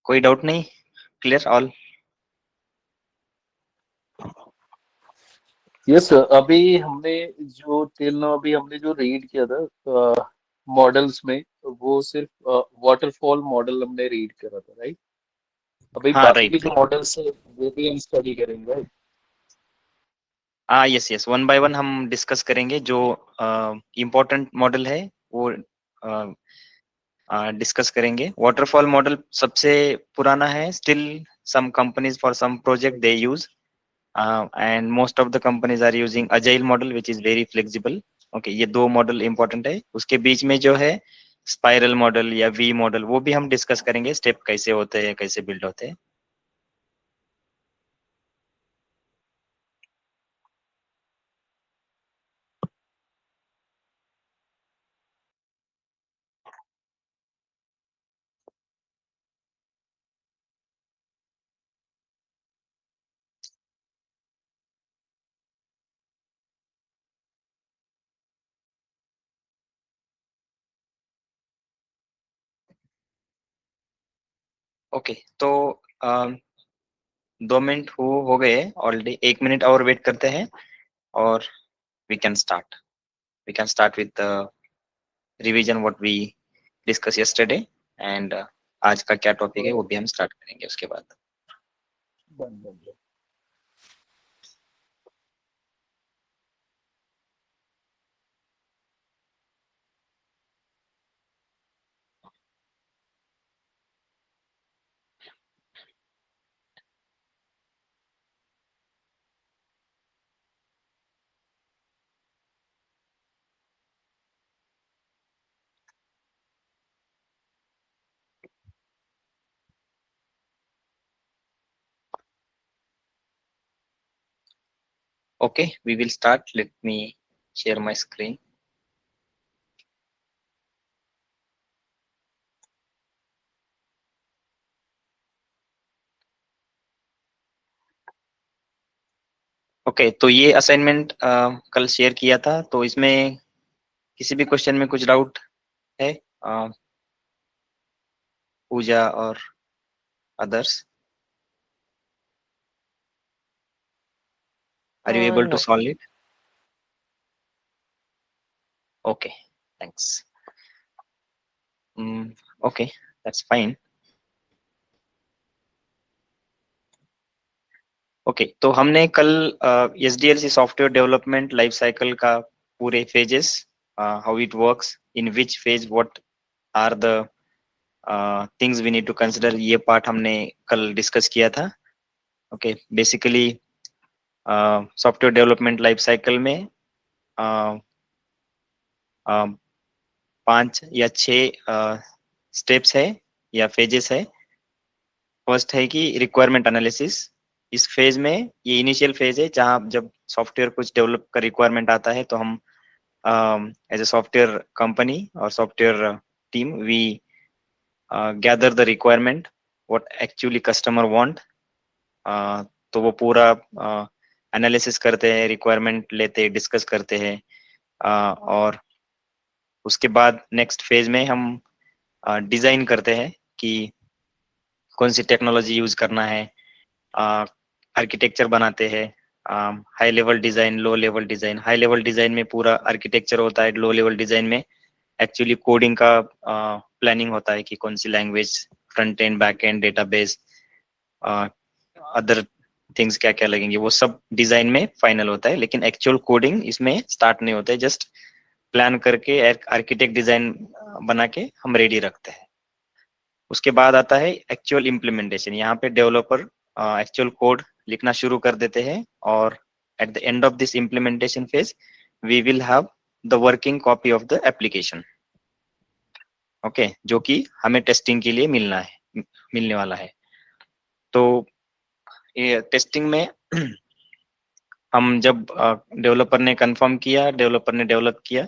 कोई डाउट नहीं? Clear all? Yes sir, अभी हमने जो रीड किया था मॉडल्स में, वो सिर्फ वाटरफॉल मॉडल हमने रीड करा था, राइट? अभी हाँ, बाकी राइट के जो राइट। मॉडल्स है वो भी हम स्टडी करेंगे, राइट? हाँ, yes yes, one by one हम डिस्कस करेंगे। जो इम्पोर्टेंट मॉडल है वो डिस्कस करेंगे। वाटरफॉल मॉडल सबसे पुराना है, still some companies for some project they use, and most of the companies are using agile model which is very flexible. Okay, ये दो मॉडल इंपॉर्टेंट है। उसके बीच में जो है स्पाइरल मॉडल या वी मॉडल, वो भी हम डिस्कस करेंगे, स्टेप कैसे होते हैं, कैसे बिल्ड होते हैं। ओके, तो 2 मिनट हो गए ऑलरेडी, 1 मिनट और वेट करते हैं और we can start. We can start with revision what we discuss yesterday, and आज का क्या टॉपिक है वो भी हम स्टार्ट करेंगे उसके बाद। Done done done. Okay, we will start. Let me share my screen. Okay, तो ये असाइनमेंट कल शेयर किया था, तो इसमें किसी भी क्वेश्चन में कुछ डाउट है? पूजा और others, are you able to know. Solve it? Okay, thanks. Okay, that's fine. Okay, तो हमने कल SDLC software development life cycle का पूरे phases, how it works, in which phase what are the things we need to consider, ये part हमने कल discuss किया था। ओके, basically software development life cycle में uh, 5 या 6 स्टेप्स है या फेजेस है। फर्स्ट है कि रिक्वायरमेंट एनालिसिस। इस फेज में, ये इनिशियल फेज है जहां जब सॉफ्टवेयर कुछ डेवलप का रिक्वायरमेंट आता है, तो हम एज ए सॉफ्टवेयर कंपनी और software team, we gather the requirement what actually customer want. तो वो पूरा एनालिसिस करते हैं, रिक्वायरमेंट लेते हैं, डिस्कस करते हैं, और उसके बाद नेक्स्ट फेज में हम डिजाइन करते हैं कि कौन सी टेक्नोलॉजी यूज करना है, आर्किटेक्चर बनाते हैं, high level design, low level design. High level design में पूरा आर्किटेक्चर होता है, लो लेवल डिजाइन में एक्चुअली कोडिंग का प्लानिंग होता है कि कौन सी language, front end, back end, database, other things क्या क्या लगेंगे, वो सब डिजाइन में फाइनल होता है। लेकिन एक्चुअल कोडिंग इसमें स्टार्ट नहीं होता है, जस्ट प्लान करके आर्किटेक्ट डिजाइन बना के हम रेडी रखते हैं। उसके बाद आता है एक्चुअल इम्प्लीमेंटेशन। यहाँ पे डेवलपर एक्चुअल कोड लिखना शुरू कर देते हैं, और at the end of this implementation phase we will have the working copy of the application. Okay, जो कि हमें टेस्टिंग के लिए मिलने वाला है। तो ये टेस्टिंग में हम जब डेवलपर ने कंफर्म किया, डेवलपर ने डेवलप किया,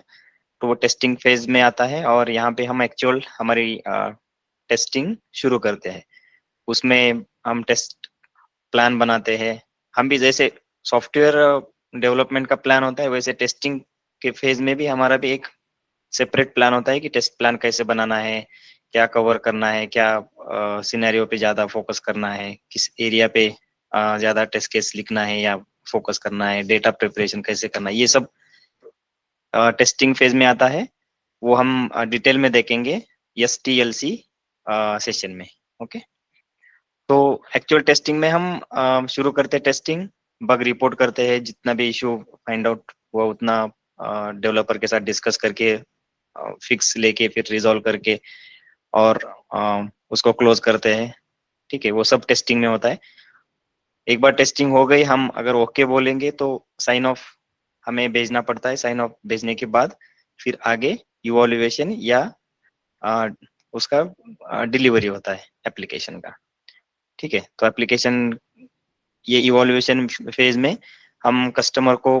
तो वो टेस्टिंग फेज में आता है, और यहाँ पे हम एक्चुअल हमारी टेस्टिंग शुरू करते हैं। उसमें हम टेस्ट प्लान बनाते हैं। हम भी जैसे सॉफ्टवेयर डेवलपमेंट का प्लान होता है, वैसे टेस्टिंग के फेज में भी हमारा भी एक सेपरेट प्लान होता है कि टेस्ट प्लान कैसे बनाना है, क्या कवर करना है, क्या सिनेरियो पे ज्यादा फोकस करना है, किस एरिया पे ज्यादा टेस्ट केस लिखना है या फोकस करना है, डेटा प्रिपरेशन कैसे करना है, ये सब टेस्टिंग फेज में आता है। वो हम डिटेल में देखेंगे STLC सेशन में। ओके, तो एक्चुअल टेस्टिंग में हम शुरू करते हैं टेस्टिंग, बग रिपोर्ट करते हैं, जितना भी इशू फाइंड आउट हुआ उतना डेवलपर के साथ डिस्कस करके फिक्स लेके फिर रिजॉल्व करके और उसको क्लोज करते हैं। ठीक है, वो सब टेस्टिंग में होता है। एक बार टेस्टिंग हो गई, हम अगर ओके बोलेंगे तो साइन ऑफ हमें भेजना पड़ता है। साइन ऑफ भेजने के बाद फिर आगे इवोल्यूएशन या उसका डिलीवरी होता है एप्लीकेशन का। ठीक है, तो एप्लीकेशन ये इवोल्यूएशन फेज में हम कस्टमर को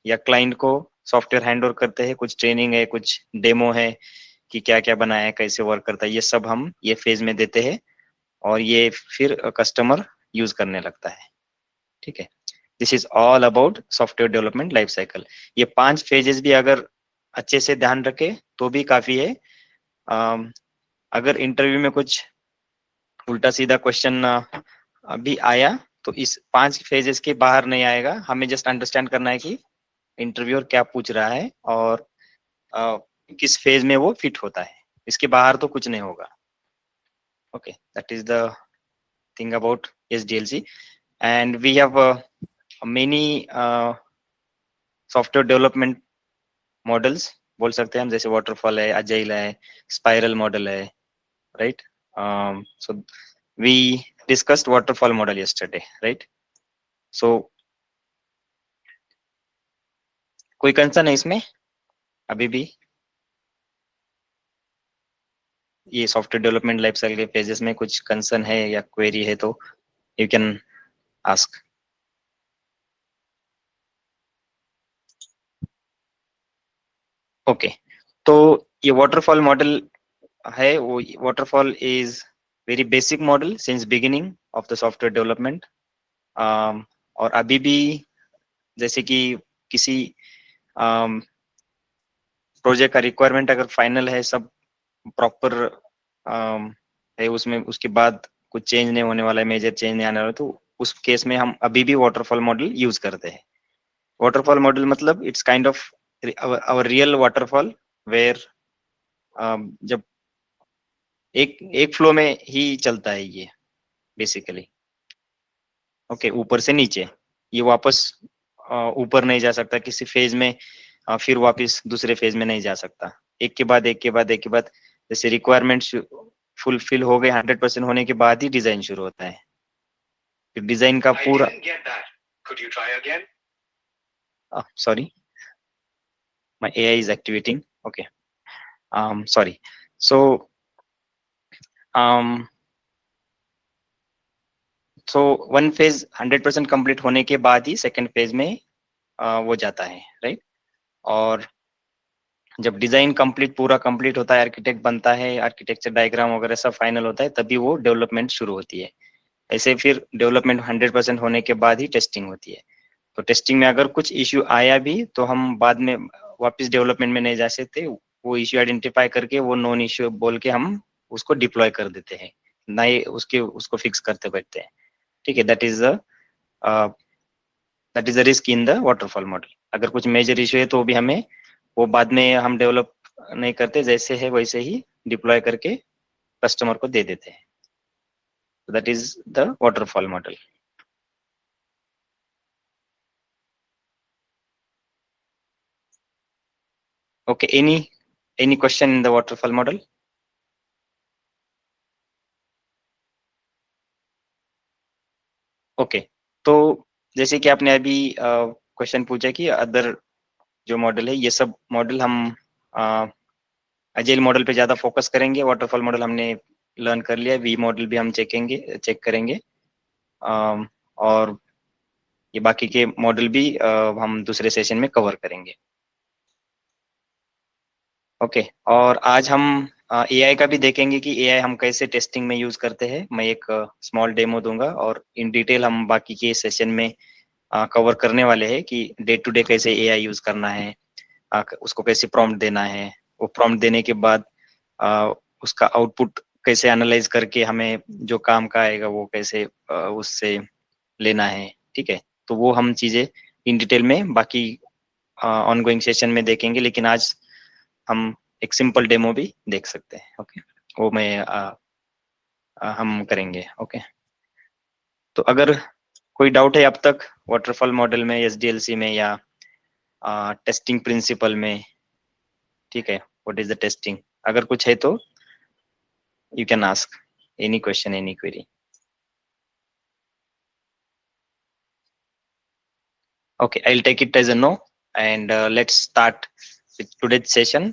या क्लाइंट को सॉफ्टवेयर हैंड ओवर करते हैं। कुछ ट्रेनिंग है, कुछ डेमो है कि क्या क्या बनाया है, कैसे वर्क करता है, ये सब हम ये फेज में देते हैं और ये फिर कस्टमर यूज करने लगता है। ठीक है, this is all about software development life cycle. ये 5 फेजेस भी अगर अच्छे से ध्यान रखे तो भी काफी है। अगर इंटरव्यू में कुछ उल्टा सीधा क्वेश्चन अभी आया तो इस 5 फेजेस के बाहर नहीं आएगा। हमें जस्ट अंडरस्टैंड करना है कि इंटरव्यूअर क्या पूछ रहा है और किस फेज में वो फिट होता है, इसके बाहर तो कुछ नहीं होगा। Okay, that is the thing about SDLC and we have many software development models बोल सकते हैं हम, जैसे वाटरफॉल है, अजाइल है, स्पाइरल मॉडल है, right. So we discussed waterfall model yesterday, right. So कोई कंसर्न है इसमें अभी भी? ये सॉफ्टवेयर डेवलपमेंट लाइफ साइकिल के पेजेस में कुछ कंसर्न है या क्वेरी है तो यू कैन आस्क। ओके, तो ये वाटरफॉल मॉडल है, वो waterfall is very basic model since beginning of the software development. और अभी भी जैसे कि किसी प्रोजेक्ट का रिक्वायरमेंट अगर फाइनल है, सब प्रॉपर है उसमें, उसके बाद कुछ चेंज नहीं होने वाला है, मेजर चेंज नहीं आने वाला है, तो उस केस में हम अभी भी वाटरफॉल मॉडल यूज करते हैं। वाटरफॉल मॉडल मतलब it's kind of our real waterfall where जब एक एक फ्लो में ही चलता है ये बेसिकली। ओके, ऊपर से नीचे, ये वापस ऊपर नहीं जा सकता किसी फेज में, फिर वापस दूसरे फेज में नहीं जा सकता। एक के बाद एक के बाद एक के बाद, जैसे रिक्वायरमेंट फुलफिल हो गए 100% होने के बाद ही डिजाइन शुरू होता है। फिर डिजाइन का पूरा, sorry my AI is activating. Okay, sorry. So um so one phase 100% complete होने के बाद ही सेकंड फेज में वो जाता है, राइट। और जब डिजाइन कंप्लीट पूरा कंप्लीट होता है, आर्किटेक्ट बनता है, आर्किटेक्चर डायग्राम वगैरह सब फाइनल होता है, तभी वो डेवलपमेंट शुरू होती है। ऐसे फिर डेवलपमेंट 100% होने के बाद ही टेस्टिंग होती है। तो टेस्टिंग में अगर कुछ इश्यू आया भी तो हम बाद में वापस डेवलपमेंट में नहीं जा सकते, वो इश्यू आइडेंटिफाई करके वो नॉन इश्यू बोल के हम उसको डिप्लॉय कर देते हैं, ना ही उसको फिक्स करते बैठते हैं। ठीक है, that is the risk in the waterfall model. अगर कुछ मेजर इश्यू है तो भी हमें वो बाद में हम डेवलप नहीं करते, जैसे है वैसे ही डिप्लॉय करके कस्टमर को दे देते हैं। That is the waterfall model. Okay, any question in the waterfall model? Okay, तो जैसे कि आपने अभी क्वेश्चन पूछा कि अदर जो मॉडल है, ये सब मॉडल हम अजेल मॉडल पे ज्यादा फोकस करेंगे। वाटरफॉल मॉडल हमने लर्न कर लिया, वी मॉडल भी हम चेक करेंगे, और ये बाकी के मॉडल भी हम दूसरे सेशन में कवर करेंगे। ओके, और आज हम AI का भी देखेंगे कि AI हम कैसे टेस्टिंग में यूज करते हैं। मैं एक स्मॉल डेमो दूंगा और इन डिटेल हम बाकी के सेशन में कवर करने वाले हैं कि डे टू डे कैसे AI यूज करना है, उसको कैसे प्रॉम्प्ट देना है, वो प्रॉम्प्ट देने के बाद उसका आउटपुट कैसे एनालाइज करके हमें जो काम का आएगा वो कैसे उससे लेना है, ठीक है। तो वो हम चीजें इन डिटेल में बाकी ऑनगोइंग सेशन में देखेंगे, लेकिन आज हम एक सिंपल डेमो भी देख सकते हैं, ओके। वो हम करेंगे, ओके। तो अगर कोई डाउट है अब तक वाटरफॉल मॉडल में, एसडीएलसी में, या टेस्टिंग प्रिंसिपल में, ठीक है, व्हाट इज द टेस्टिंग, अगर कुछ है तो you can ask any question, any query. Okay, I'll take it as a no, and let's start with today's session.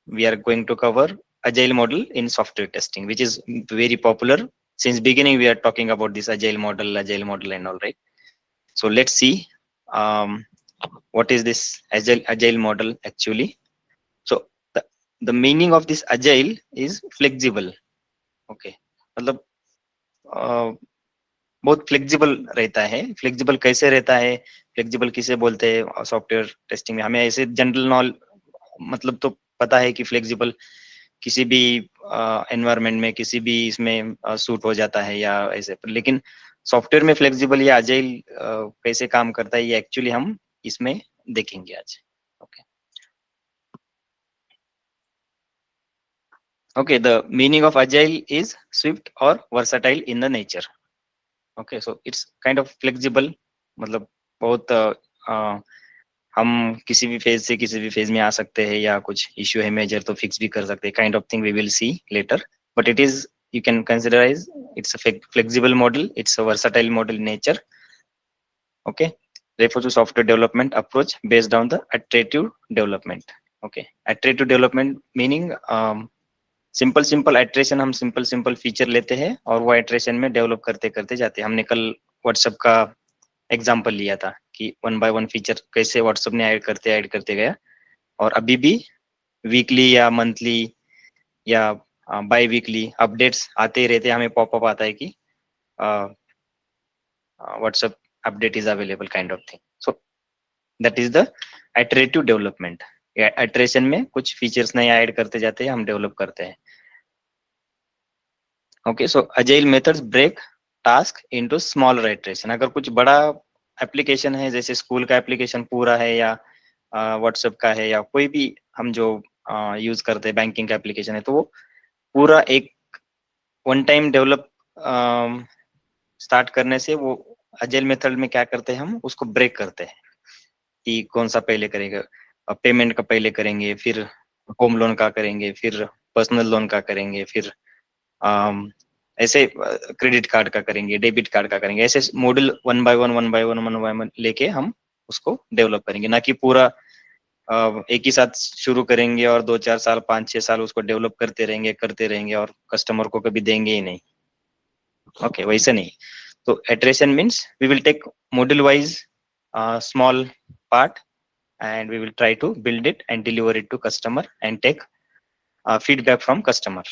We are going to cover agile model in software testing, which is very popular. Since beginning we are talking about this agile model and all, right? So let's see what is this agile model actually. So the meaning of this agile is flexible, okay. मतलब बहुत flexible रहता है। Flexible कैसे रहता है, flexible किसे बोलते हैं सॉफ्टवेयर टेस्टिंग में, हमें ऐसे जनरल नॉल मतलब तो पता है कि फ्लेक्सिबल किसी भी एनवायरनमेंट में, किसी भी इसमें सूट हो जाता है या ऐसे, लेकिन सॉफ्टवेयर में फ्लेक्सिबल या अजाइल कैसे काम करता है, ये एक्चुअली हम इसमें देखेंगे आज, okay. Okay, the meaning of agile is swift or versatile in the nature. Okay, so it's kind of flexible, मतलब बहुत हम किसी भी फेज से किसी भी फेज में आ सकते हैं, या कुछ इश्यू है मेजर तो फिक्स भी कर सकते हैं, kind of thing we will see later, but it is, you can consider as it's a flexible model, it's a versatile model in nature, okay. Refers to software development approach based on the iterative development, okay. Iterative development meaning simple iteration, हम simple feature लेते हैं और वो iteration में develop करते करते जाते हैं। हमने कल व्हाट्सएप का एग्जांपल लिया था कि वन बाय वन फीचर कैसे व्हाट्सएप ने ऐड करते गया, और अभी भी वीकली या मंथली या बाय वीकली अपडेट्स आते ही रहते हैं, हमें पॉपअप आता है कि WhatsApp update is available, kind of thing. So that is the iterative development. Iteration में कुछ फीचर्स नए ऐड करते जाते हैं, हम डेवलप करते हैं, okay. So agile methods break task into smaller iteration. अगर कुछ बड़ा एप्लीकेशन है, जैसे स्कूल का एप्लीकेशन पूरा है, या व्हाट्सएप का है, या कोई भी हम जो यूज करते हैं बैंकिंग का एप्लीकेशन है, तो वो पूरा एक वन टाइम डेवलप स्टार्ट करने से वो अजाइल मेथड में क्या करते हैं, हम उसको ब्रेक करते हैं कि कौन सा पहले करेंगे, पेमेंट का पहले करेंगे, फिर होम लोन का करेंगे, फिर पर्सनल लोन का करेंगे, फिर ऐसे क्रेडिट कार्ड का करेंगे, डेबिट कार्ड का करेंगे, ऐसे मॉडल वन बाय वन लेके हम उसको डेवलप करेंगे, ना कि पूरा एक ही साथ शुरू करेंगे और 2-4 साल 5-6 साल उसको डेवलप करते रहेंगे और कस्टमर को कभी देंगे ही नहीं, ओके, वैसे नहीं। तो iteration means we will take model wise small part and we will try to build it and deliver it to customer and take feedback from customer,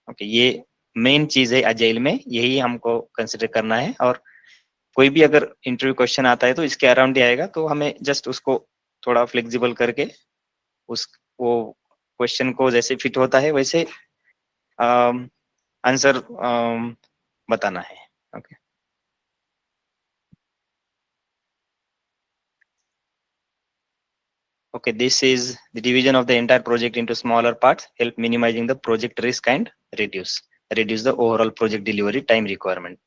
okay। ये मेन चीज है अजाइल में, यही हमको कंसिडर करना है। और कोई भी अगर इंटरव्यू क्वेश्चन आता है तो इसके अराउंड ही आएगा, तो हमें जस्ट उसको थोड़ा फ्लेक्सिबल करके उस वो क्वेश्चन को जैसे फिट होता है वैसे आंसर बताना है, okay. Okay, this is the division of the entire project into smaller parts, help minimizing the project risk and reduce the overall project delivery time requirement.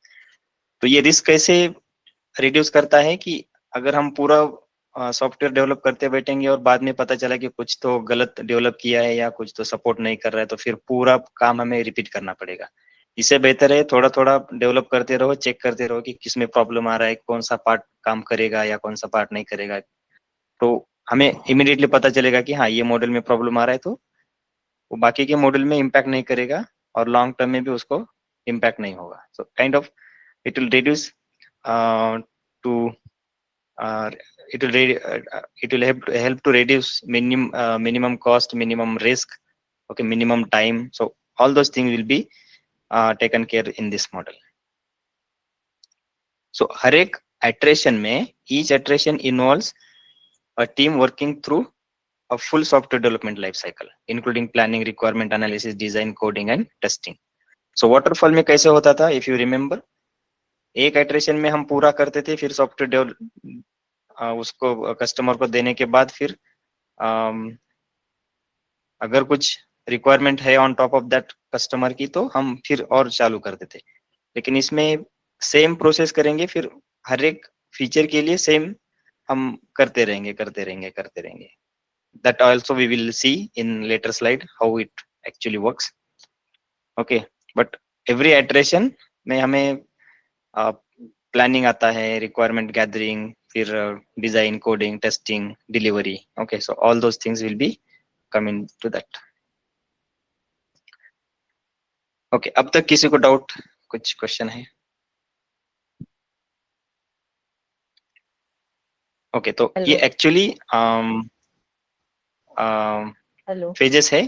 तो ये रिस्क कैसे रिड्यूस करता है कि अगर हम पूरा सॉफ्टवेयर डेवलप करते बैठेंगे और बाद में पता चला कि कुछ तो गलत डेवलप किया है या कुछ तो सपोर्ट नहीं कर रहा है, तो फिर पूरा काम हमें रिपीट करना पड़ेगा। इससे बेहतर है थोड़ा थोड़ा डेवलप करते रहो, चेक करते रहो कि किसमें प्रॉब्लम आ रहा है, कौन सा पार्ट काम करेगा या कौन सा पार्ट नहीं करेगा, तो हमें इमीडिएटली पता चलेगा कि हाँ ये मॉडल में प्रॉब्लम आ रहा है, तो वो बाकी के मॉडल में इम्पैक्ट नहीं करेगा और लॉन्ग टर्म में भी उसको इम्पैक्ट नहीं होगा। So kind of it will reduce to it will help to reduce minimum cost, minimum risk, okay, minimum time. So all those things will be taken care in this model. So हर एक iteration में each iteration involves a team working through a full software development life cycle including planning, requirement analysis, design, coding and testing. So waterfall में कैसे होता था, if you remember, एक iteration में हम पूरा करते थे, फिर सॉफ्टवेयर उसको कस्टमर को देने के बाद फिर अगर कुछ रिक्वायरमेंट है on top of that customer की तो हम फिर और चालू करते थे। लेकिन इसमें सेम प्रोसेस करेंगे, फिर हर एक फीचर के लिए सेम हम करते रहेंगे। That also we will see in later slide how it actually works. Okay, but every iteration में हमें प्लानिंग आता है, रिक्वायरमेंट गैदरिंग, फिर design, coding, testing, delivery. Okay, so all those things will be coming to that. Okay, अब तक किसी को doubt, कुछ क्वेश्चन है? ओके, तो ये एक्चुअली फेजेस है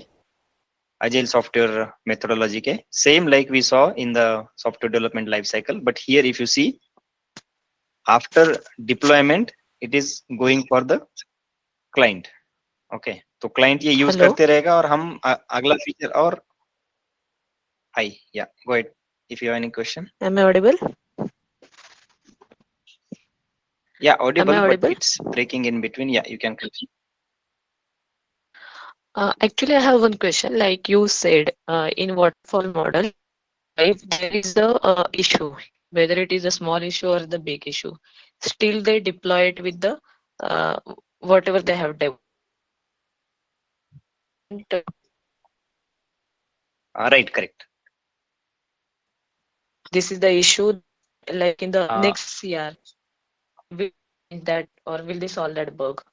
Agile software methodology के, same like we saw in the software development life cycle, but here if you see after deployment it is going for the client. Okay, तो client ये use करते रहेगा और हम अगला feature और hi, yeah, go ahead if you have any question. Am I audible? Yeah, audible, but it's breaking in between. Yeah, you can continue. Actually, I have one question. Like you said, in waterfall model, if there is a issue, whether it is a small issue or the big issue, still they deploy it with the whatever they have developed. Right, correct. This is the issue. Like in the next CR, will that or will they solve that bug?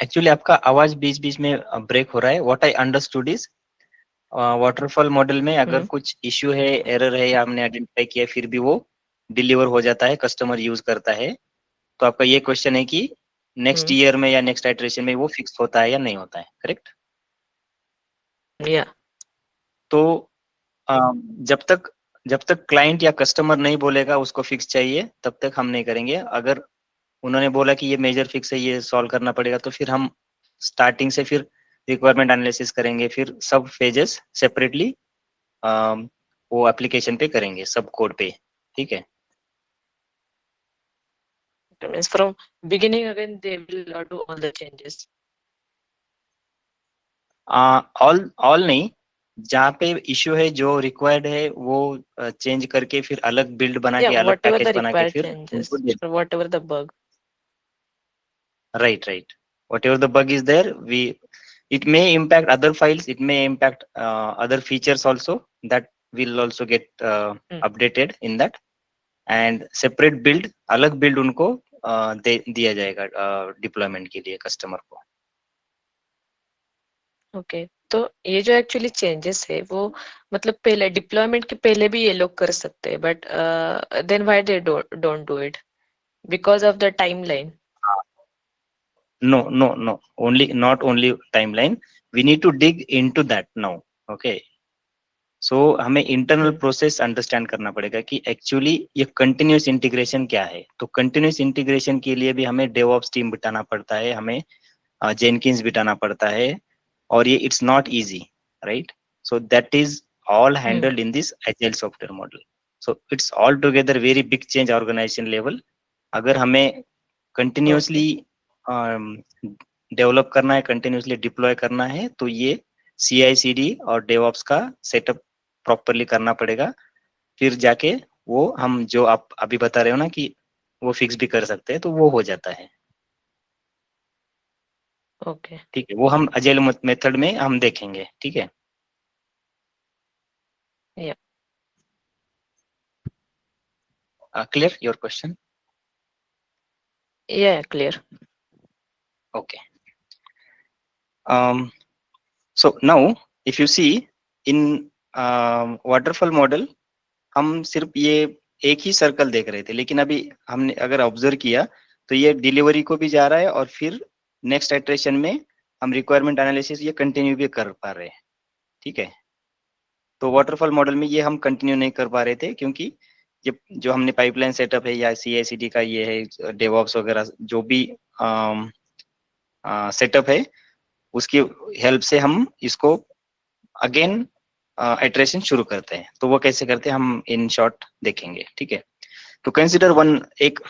Actually आपका आवाज बीच बीच में break हो रहा है। What I understood is waterfall model में अगर कुछ issue है, एरर है या हमने आइडेंटिफाई किया, फिर भी वो डिलीवर हो जाता है, कस्टमर यूज करता है। तो आपका ये क्वेश्चन है कि नेक्स्ट ईयर में या नेक्स्ट आइटरेशन में वो फिक्स होता है या नहीं होता है, करेक्ट? तो जब तक क्लाइंट या कस्टमर नहीं बोलेगा उसको फिक्स चाहिए, तब तक हम नहीं करेंगे। अगर उन्होंने बोला कि ये मेजर फिक्स है, ये सॉल्व करना पड़ेगा, तो फिर हम स्टार्टिंग से फिर रिक्वायरमेंट एनालिसिस करेंगे, फिर सब फेजेस सेपरेटली वो एप्लीकेशन पे करेंगे, सब कोड पे, ठीक है? Means from beginning again they will do all the changes. All नहीं, जहाँ पे इश्यू है, जो रिक्वायर्ड है वो चेंज करके फिर अलग बिल्ड बना के, अलग पैकेज बना के फिर whatever the bug. Right. Whatever the bug is there, it may impact other files, it may impact other features also, that will also get updated in that, and separate build, अलग build उनको दिया जाएगा deployment के लिए customer को। Okay, तो ये जो एक्चुअली चेंजेस है वो मतलब पहले डिप्लॉयमेंट के पहले भी ये लोग कर सकते हैं, but then why they don't do it? Because of the timeline? No, not only timeline, we need to dig into that now. Okay, so हमें इंटरनल प्रोसेस अंडरस्टैंड करना पड़ेगा कि एक्चुअली ये कंटिन्यूस इंटीग्रेशन क्या है। तो कंटिन्यूस इंटीग्रेशन के लिए भी हमें डेवऑप्स टीम बिठाना पड़ता है, हमें जेनकिंस बिठाना पड़ता है, और ये it's not easy, right? So that is all handled in this agile software model. So it's all together very big change organization level. अगर हमें continuously डेवलप करना है, कंटिन्यूसली डिप्लॉय करना है, तो ये CI/CD और DevOps का सेटअप प्रॉपरली करना पड़ेगा। फिर जाके वो हम जो आप अभी बता रहे हो ना कि वो फिक्स भी कर सकते हैं, तो वो हो जाता है। ओके, ठीक है, वो हम अजाइल मेथड में हम देखेंगे, ठीक है? Clear your question? या clear. Okay. So now if you see in waterfall model, हम सिर्फ ये एक ही सर्कल देख रहे थे, लेकिन अभी हमने अगर ऑब्जर्व किया तो ये डिलीवरी को भी जा रहा है, और फिर नेक्स्ट इटरेशन में हम रिक्वायरमेंट एनालिसिस ये कंटिन्यू भी कर पा रहे हैं, ठीक है? तो वाटरफॉल मॉडल में ये हम कंटिन्यू नहीं कर पा रहे थे, क्योंकि ये जो हमने पाइपलाइन सेटअप है या CI/CD का ये है डेवऑप्स वगैरह जो भी सेटअप है, उसकी हेल्प से हम इसको अगेन इटरेशन शुरू करते हैं। तो वो कैसे करते हैं हम इन शॉर्ट देखेंगे, ठीक है। तो कंसिडर वन, एक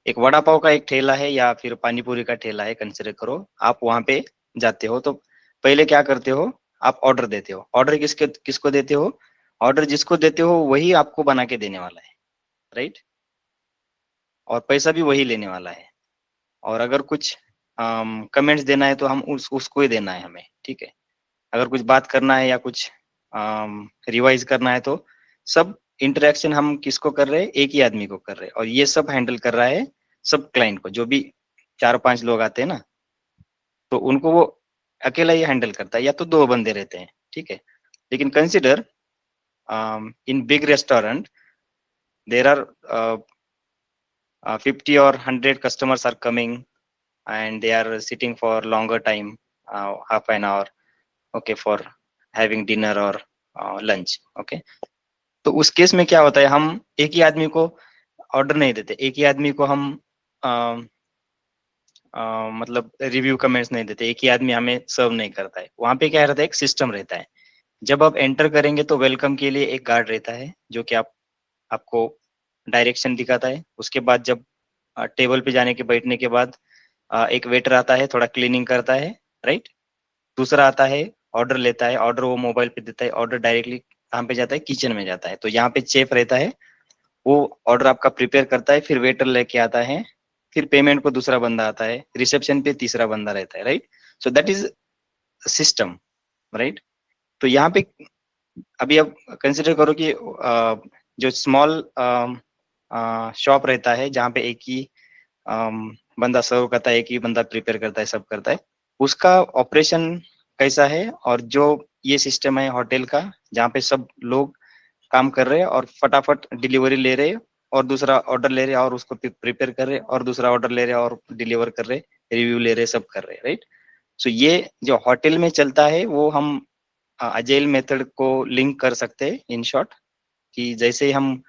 एक वड़ा पाव का एक ठेला है या फिर पानी पूरी का ठेला है, कंसिडर करो। आप वहां पे जाते हो तो पहले क्या करते हो, आप ऑर्डर देते हो। ऑर्डर किसको देते हो? ऑर्डर जिसको देते हो वही आपको बना के देने वाला है, राइट। और पैसा भी वही लेने वाला है। और अगर कुछ कमेंट्स देना है तो हम उसको ही देना है हमें, ठीक है। अगर कुछ बात करना है या कुछ रिवाइज करना है तो सब इंटरेक्शन हम किसको कर रहे हैं? एक ही आदमी को कर रहे हैं। और ये सब हैंडल कर रहा है सब क्लाइंट को। जो भी 4-5 लोग आते हैं ना, तो उनको वो अकेला ही हैंडल करता है या तो 2 बंदे रहते हैं, ठीक है। लेकिन consider in big restaurant there are 50 or 100 customers are coming and they are sitting for longer time, half an hour, okay, for having dinner or lunch, okay। तो उस केस में क्या होता है, हम एक ही आदमी को ऑर्डर नहीं देते, एक ही आदमी को हम मतलब रिव्यू कमेंट्स नहीं देते, एक ही आदमी हमें सर्व नहीं करता है। वहां पे क्या रहता है, एक सिस्टम रहता है। जब आप एंटर करेंगे तो वेलकम के लिए एक गार्ड रहता है जो कि आपको डायरेक्शन दिखाता है। उसके बाद जब टेबल पे जाने के बैठने के बाद एक वेटर आता है, थोड़ा क्लीनिंग करता है, राइट। दूसरा आता है, ऑर्डर लेता है, ऑर्डर वो मोबाइल पे देता है, ऑर्डर डायरेक्टली कहाँ पे जाता है, किचन में जाता है। तो यहाँ पे चेफ रहता है, वो ऑर्डर आपका प्रिपेयर करता है, फिर वेटर लेके आता है, फिर पेमेंट को दूसरा बंदा आता है, रिसेप्शन पे तीसरा बंदा रहता है, right. So that is system, right. तो यहाँ पे अभी आप कंसिडर करो कि जो स्मॉल शॉप रहता है जहाँ पे एक ही बंदा सर्व करता है, एक ही बंदा प्रिपेयर करता है, सब करता है, उसका ऑपरेशन कैसा है। और जो ये सिस्टम है होटल का, जहाँ पे सब लोग काम कर रहे हैं और फटाफट डिलीवरी ले रहे हैं और दूसरा ऑर्डर ले रहे हैं और उसको प्रिपेयर कर रहे हैं और दूसरा ऑर्डर ले रहे हैं और डिलीवर कर रहे हैं, रिव्यू ले रहे हैं, सब कर रहे हैं, राइट। सो ये जो होटल में चलता है वो हम अजाइल मेथड को लिंक कर सकते हैं इन शॉर्ट, कि जैसे ही हम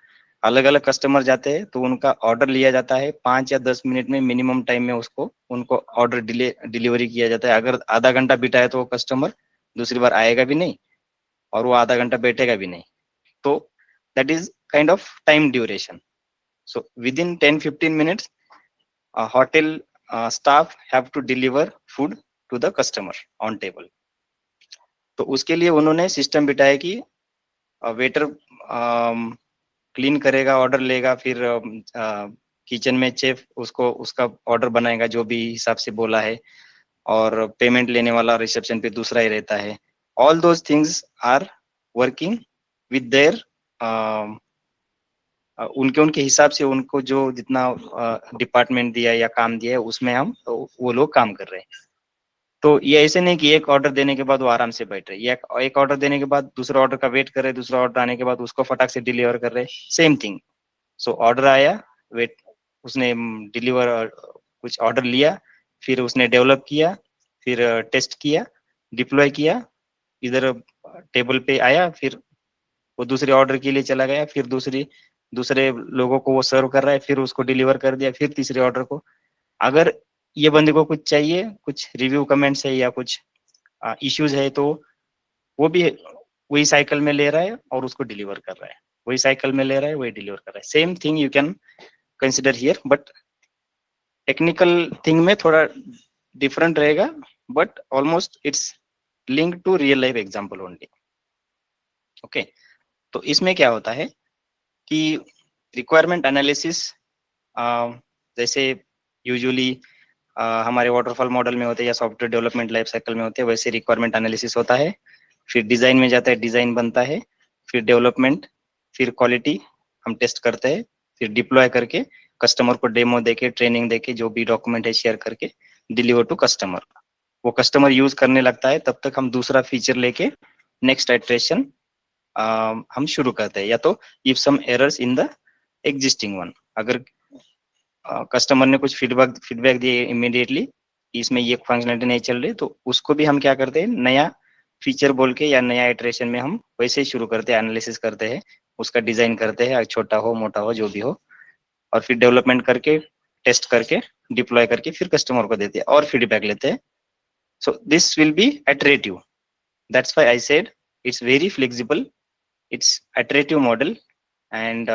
अलग अलग कस्टमर जाते हैं तो उनका ऑर्डर लिया जाता है, 5 या 10 मिनट में मिनिमम टाइम में उनको ऑर्डर डिलीवरी किया जाता है। अगर आधा घंटा बिता है तो वो कस्टमर दूसरी बार आएगा भी नहीं और वो आधा घंटा बैठेगा भी नहीं। तो that is kind of time duration. So within 10-15 minutes hotel staff have to deliver food to the customer on table. तो उसके लिए उन्होंने सिस्टम बिठाया कि वेटर क्लीन करेगा, ऑर्डर लेगा, फिर किचन में चेफ उसका ऑर्डर बनाएगा जो भी हिसाब से बोला है, और पेमेंट लेने वाला रिसेप्शन पे दूसरा ही रहता है। All those things are working with their उनके उनके हिसाब से, उनको जो जितना डिपार्टमेंट दिया या काम दिया है उसमें हम वो लोग काम कर रहे हैं। तो ये ऐसे नहीं कि एक ऑर्डर देने के बाद वो आराम से बैठ रहे, या एक ऑर्डर देने के बाद दूसरा ऑर्डर का वेट कर रहे, दूसरा ऑर्डर आने के बाद उसको फटाक से डिलीवर कर रहे, सेम थिंग। सो ऑर्डर आया, वेट, उसने डिलीवर कुछ ऑर्डर लिया, फिर उसने डेवलप किया, फिर टेस्ट किया, डिप्लॉय किया, इधर टेबल पे आया, फिर वो दूसरे ऑर्डर के लिए चला गया, फिर दूसरे लोगों को वो सर्व कर रहा है, फिर उसको डिलीवर कर दिया, फिर तीसरे ऑर्डर को। अगर ये बंदे को कुछ चाहिए, कुछ रिव्यू कमेंट्स है या कुछ इश्यूज है, तो वो भी वही साइकिल में ले रहा है और उसको डिलीवर कर रहा है, वही साइकिल में ले रहा है, वही डिलीवर कर रहा है। Same thing you can consider here, but technical thing में थोड़ा डिफरेंट रहेगा, but almost it's link to real life example only, okay. तो इसमें क्या होता है कि रिक्वायरमेंट एनालिसिस जैसे यूजुअली हमारे वाटरफॉल मॉडल में होते हैं या सॉफ्टवेयर डेवलपमेंट लाइफ साइकिल में होते हैं, वैसे रिक्वायरमेंट एनालिसिस होता है, फिर डिजाइन में जाता है, डिजाइन बनता है, फिर डेवलपमेंट, फिर क्वालिटी हम टेस्ट करते हैं, फिर डिप्लॉय करके कस्टमर को डेमो देके, ट्रेनिंग देके, जो भी डॉक्यूमेंट है शेयर करके डिलीवर टू कस्टमर। वो कस्टमर यूज करने लगता है, तब तक हम दूसरा फीचर लेके नेक्स्ट इटरेशन हम शुरू करते हैं, या तो if some errors in the existing one. अगर कस्टमर ने कुछ फीडबैक दिए इमीडिएटली, इसमें ये फंक्शनलिटी नहीं चल रही, तो उसको भी हम क्या करते हैं, नया फीचर बोल के या नया इटरेशन में हम वैसे ही शुरू करते हैं, एनालिसिस करते हैं, उसका डिजाइन करते हैं, छोटा हो मोटा हो जो भी हो, और फिर डेवलपमेंट करके, टेस्ट करके, डिप्लॉय करके फिर कस्टमर को देते हैं और फीडबैक लेते हैं. So this will be iterative. That's why I said it's very flexible, it's iterative model, and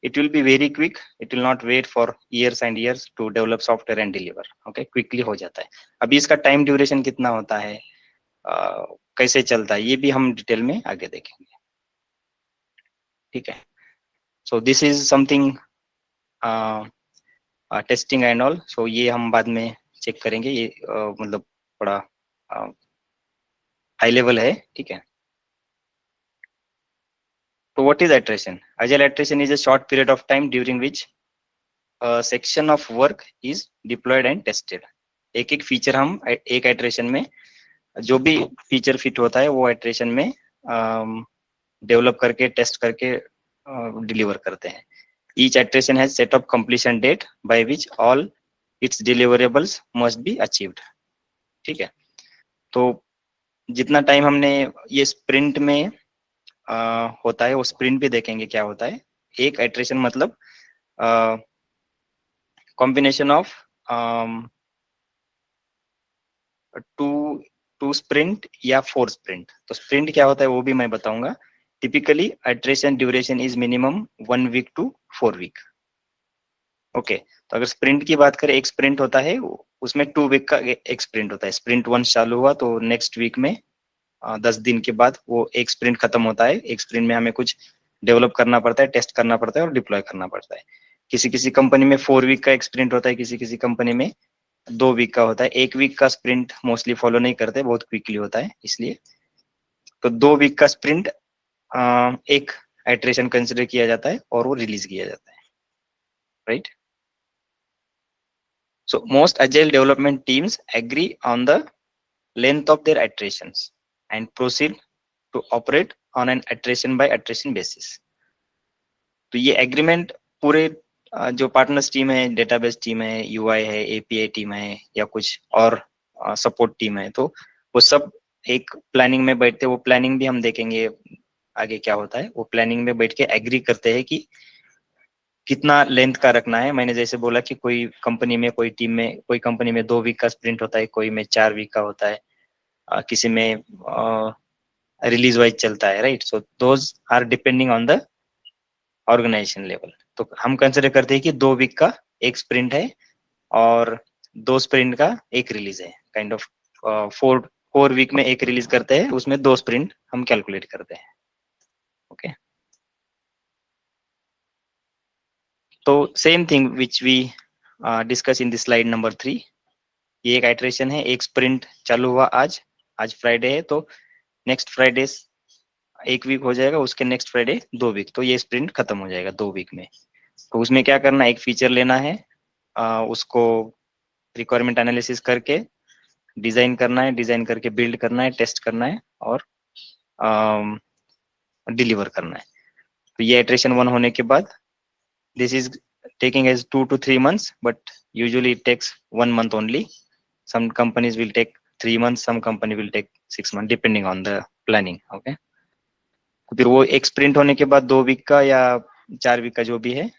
it will be very quick. It will not wait for years and years to develop software and deliver. Okay, quickly हो जाता है. अभी इसका time duration कितना होता है, कैसे चलता है, ये भी हम डिटेल में आगे देखेंगे. ठीक है. So this is something testing and all. So ये हम बाद में चेक करेंगे. ये मतलब बड़ा हाई लेवल है. ठीक है. So what is iteration? Agile iteration is a short period of time during which a section of work is deployed and tested. एक एक फीचर हम एक iteration में, जो भी फीचर फिट होता है वो iteration में डेवलप करके, टेस्ट करके डिलीवर करते हैं. Each iteration has set of completion date by which all its deliverables must be achieved. ठीक है. तो जितना टाइम हमने ये स्प्रिंट में होता है, वो स्प्रिंट भी देखेंगे क्या होता है. एक इटरेशन मतलब कॉम्बिनेशन ऑफ टू स्प्रिंट या 4 स्प्रिंट. तो स्प्रिंट क्या होता है वो भी मैं बताऊंगा. Typically iteration duration is minimum 1 week to 4 week. Okay. तो अगर स्प्रिंट की बात करें, एक स्प्रिंट होता है, उसमें 2 वीक का एक स्प्रिंट होता है. स्प्रिंट 1 चालू हुआ तो नेक्स्ट वीक में 10 दिन के बाद वो एक स्प्रिंट खत्म होता है. एक स्प्रिंट में हमें कुछ डेवलप करना पड़ता है, टेस्ट करना पड़ता है और डिप्लॉय करना पड़ता है. किसी किसी कंपनी में 4 वीक का एक स्प्रिंट होता है, किसी किसी कंपनी में 2 वीक का होता है. 1 वीक का स्प्रिंट मोस्टली फॉलो नहीं करते, बहुत क्विकली होता है इसलिए. तो 2 वीक का स्प्रिंट एक आइटरेशन कंसिडर किया जाता है और वो रिलीज किया जाता है. Right. So most agile development teams agree on the length of their iterations and proceed to operate on an iteration by iteration basis. तो ये एग्रीमेंट पूरे जो पार्टनर्स टीम है, डेटाबेस टीम है, यूआई है, एपीआई टीम है या कुछ और सपोर्ट टीम है, तो वो सब एक प्लानिंग में बैठते. वो प्लानिंग भी हम देखेंगे आगे क्या होता है. वो प्लानिंग में बैठ के एग्री करते हैं कि कितना लेंथ का रखना है. मैंने जैसे बोला कि कोई कंपनी में, कोई टीम में, कोई कंपनी में 2 वीक का स्प्रिंट होता है, कोई में 4 वीक का होता है, किसी में रिलीज वाइज चलता है. Right. So those are depending on the organization level. तो हम कंसिडर करते हैं कि 2 वीक का एक स्प्रिंट है और 2 स्प्रिंट का एक रिलीज है. काइंड ऑफ 4 वीक में एक रिलीज करते हैं, उसमें 2 स्प्रिंट हम कैलकुलेट करते हैं. ओके. तो same thing which we discuss in this slide number 3. ये एक आइटरेशन है. एक स्प्रिंट चालू हुआ आज फ्राइडे है, तो नेक्स्ट फ्राइडे 1 वीक हो जाएगा, उसके नेक्स्ट फ्राइडे 2 वीक, तो ये स्प्रिंट खत्म हो जाएगा 2 वीक में. तो उसमें क्या करना है, एक फीचर लेना है, उसको रिक्वायरमेंट एनालिसिस करके डिजाइन करना है, डिजाइन करके बिल्ड करना है, टेस्ट करना है और डिलीवर करना है. तो ये इटरेशन 1 होने के बाद this is taking as 2 to 3 months, but usually it takes 1 month only. Some companies will take 3 months, some company will take 6 months depending on the planning. Okay. तो फिर वो एक स्प्रिंट होने के बाद 2 वीक का या 4 वीक का जो भी है,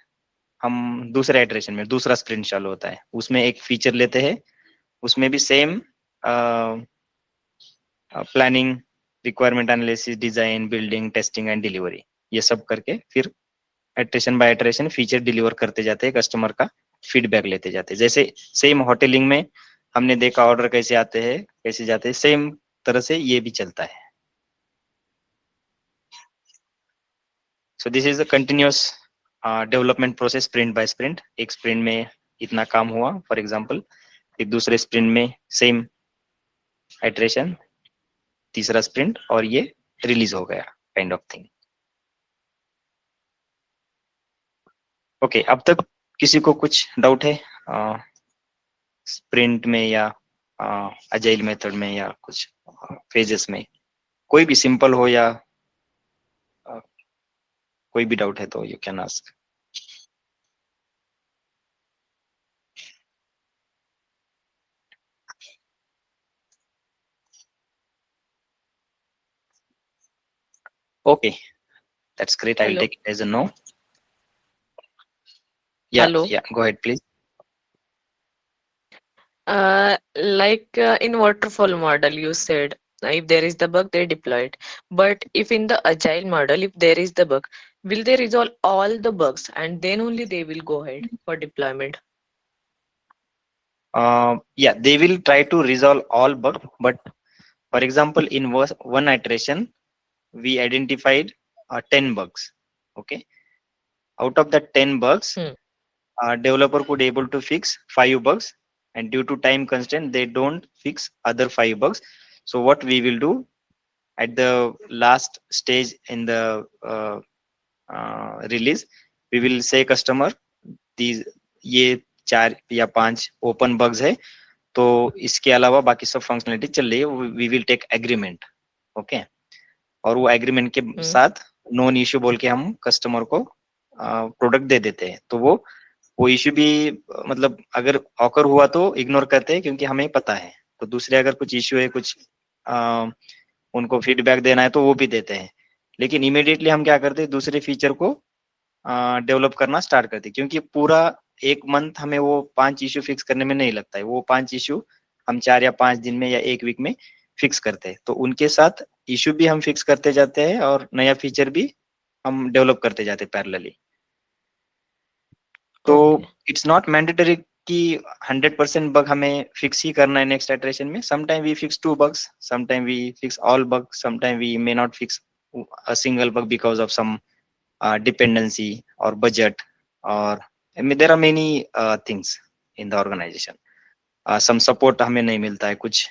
हम दूसरे इटरेशन में दूसरा स्प्रिंट चालू होता है, उसमें एक फीचर लेते हैं. उसमें भी same planning, requirement analysis, design, building, testing and delivery, ये सब करके फिर iteration by iteration feature deliver करते जाते हैं, कस्टमर का फीडबैक लेते जाते हैं. जैसे सेम होटलिंग में हमने देखा ऑर्डर कैसे आते हैं, कैसे जाते हैं, सेम तरह से ये भी चलता है. So this is a continuous development process, sprint by sprint. एक स्प्रिंट में इतना काम हुआ फॉर एग्जांपल, फिर दूसरे स्प्रिंट में सेम इटरेशन, तीसरा स्प्रिंट और ये रिलीज हो गया, काइंड ऑफ थिंग. ओके. अब तक किसी को कुछ डाउट है स्प्रिंट में या अजाइल मेथड में या कुछ फेजेस में? कोई भी सिंपल हो या कोई भी डाउट है तो you can ask. Okay, that's great. I'll Hello. take it as a no. Yeah, Hello. yeah. Go ahead, please. In waterfall model, you said if there is the bug, they deploy it. But if in the agile model, if there is the bug, will they resolve all the bugs and then only they will go ahead for deployment? Yeah, they will try to resolve all bug, but for example, in one iteration, we identified 10 bugs. Okay, out of that 10 bugs, Hmm. developer could able to fix 5 bugs, and due to time constraint, they don't fix other 5 bugs. So what we will do at the last stage in the release, we will say customer, these ये 4 या 5 open bugs है, तो इसके अलावा बाकी सब functionality चल रही है, we will take agreement. Okay, और वो एग्रीमेंट के Hmm. साथ नॉन इश्यू बोल के हम कस्टमर को प्रोडक्ट दे देते हैं. तो वो इश्यू भी मतलब अगर ऑकर हुआ तो इग्नोर करते हैं, क्योंकि हमें पता है. तो दूसरे अगर कुछ इश्यू है, कुछ उनको फीडबैक देना है, तो वो भी देते हैं. लेकिन इमीडिएटली हम क्या करते हैं, दूसरे फीचर को डेवलप करना स्टार्ट करते हैं, क्योंकि पूरा 1 मंथ हमें वो 5 इश्यू फिक्स करने में नहीं लगता है. वो 5 इश्यू हम 4 या 5 दिन में या 1 वीक में फिक्स करते हैं. तो उनके साथ इश्यू भी हम फिक्स करते जाते हैं और नया फीचर भी हम डेवलप करते जाते हैं पैरेलली. तो Okay. इट्स नॉट मैंडेटरी कि 100% बग हमें फिक्स ही करना है नेक्स्ट इटरेशन में. Sometime we fix 2 bugs, sometime we fix all bug, sometime we may not fix a single bug because of some dependency or budget, or I mean, there are many things in the organization. Some support हमें नहीं मिलता है, कुछ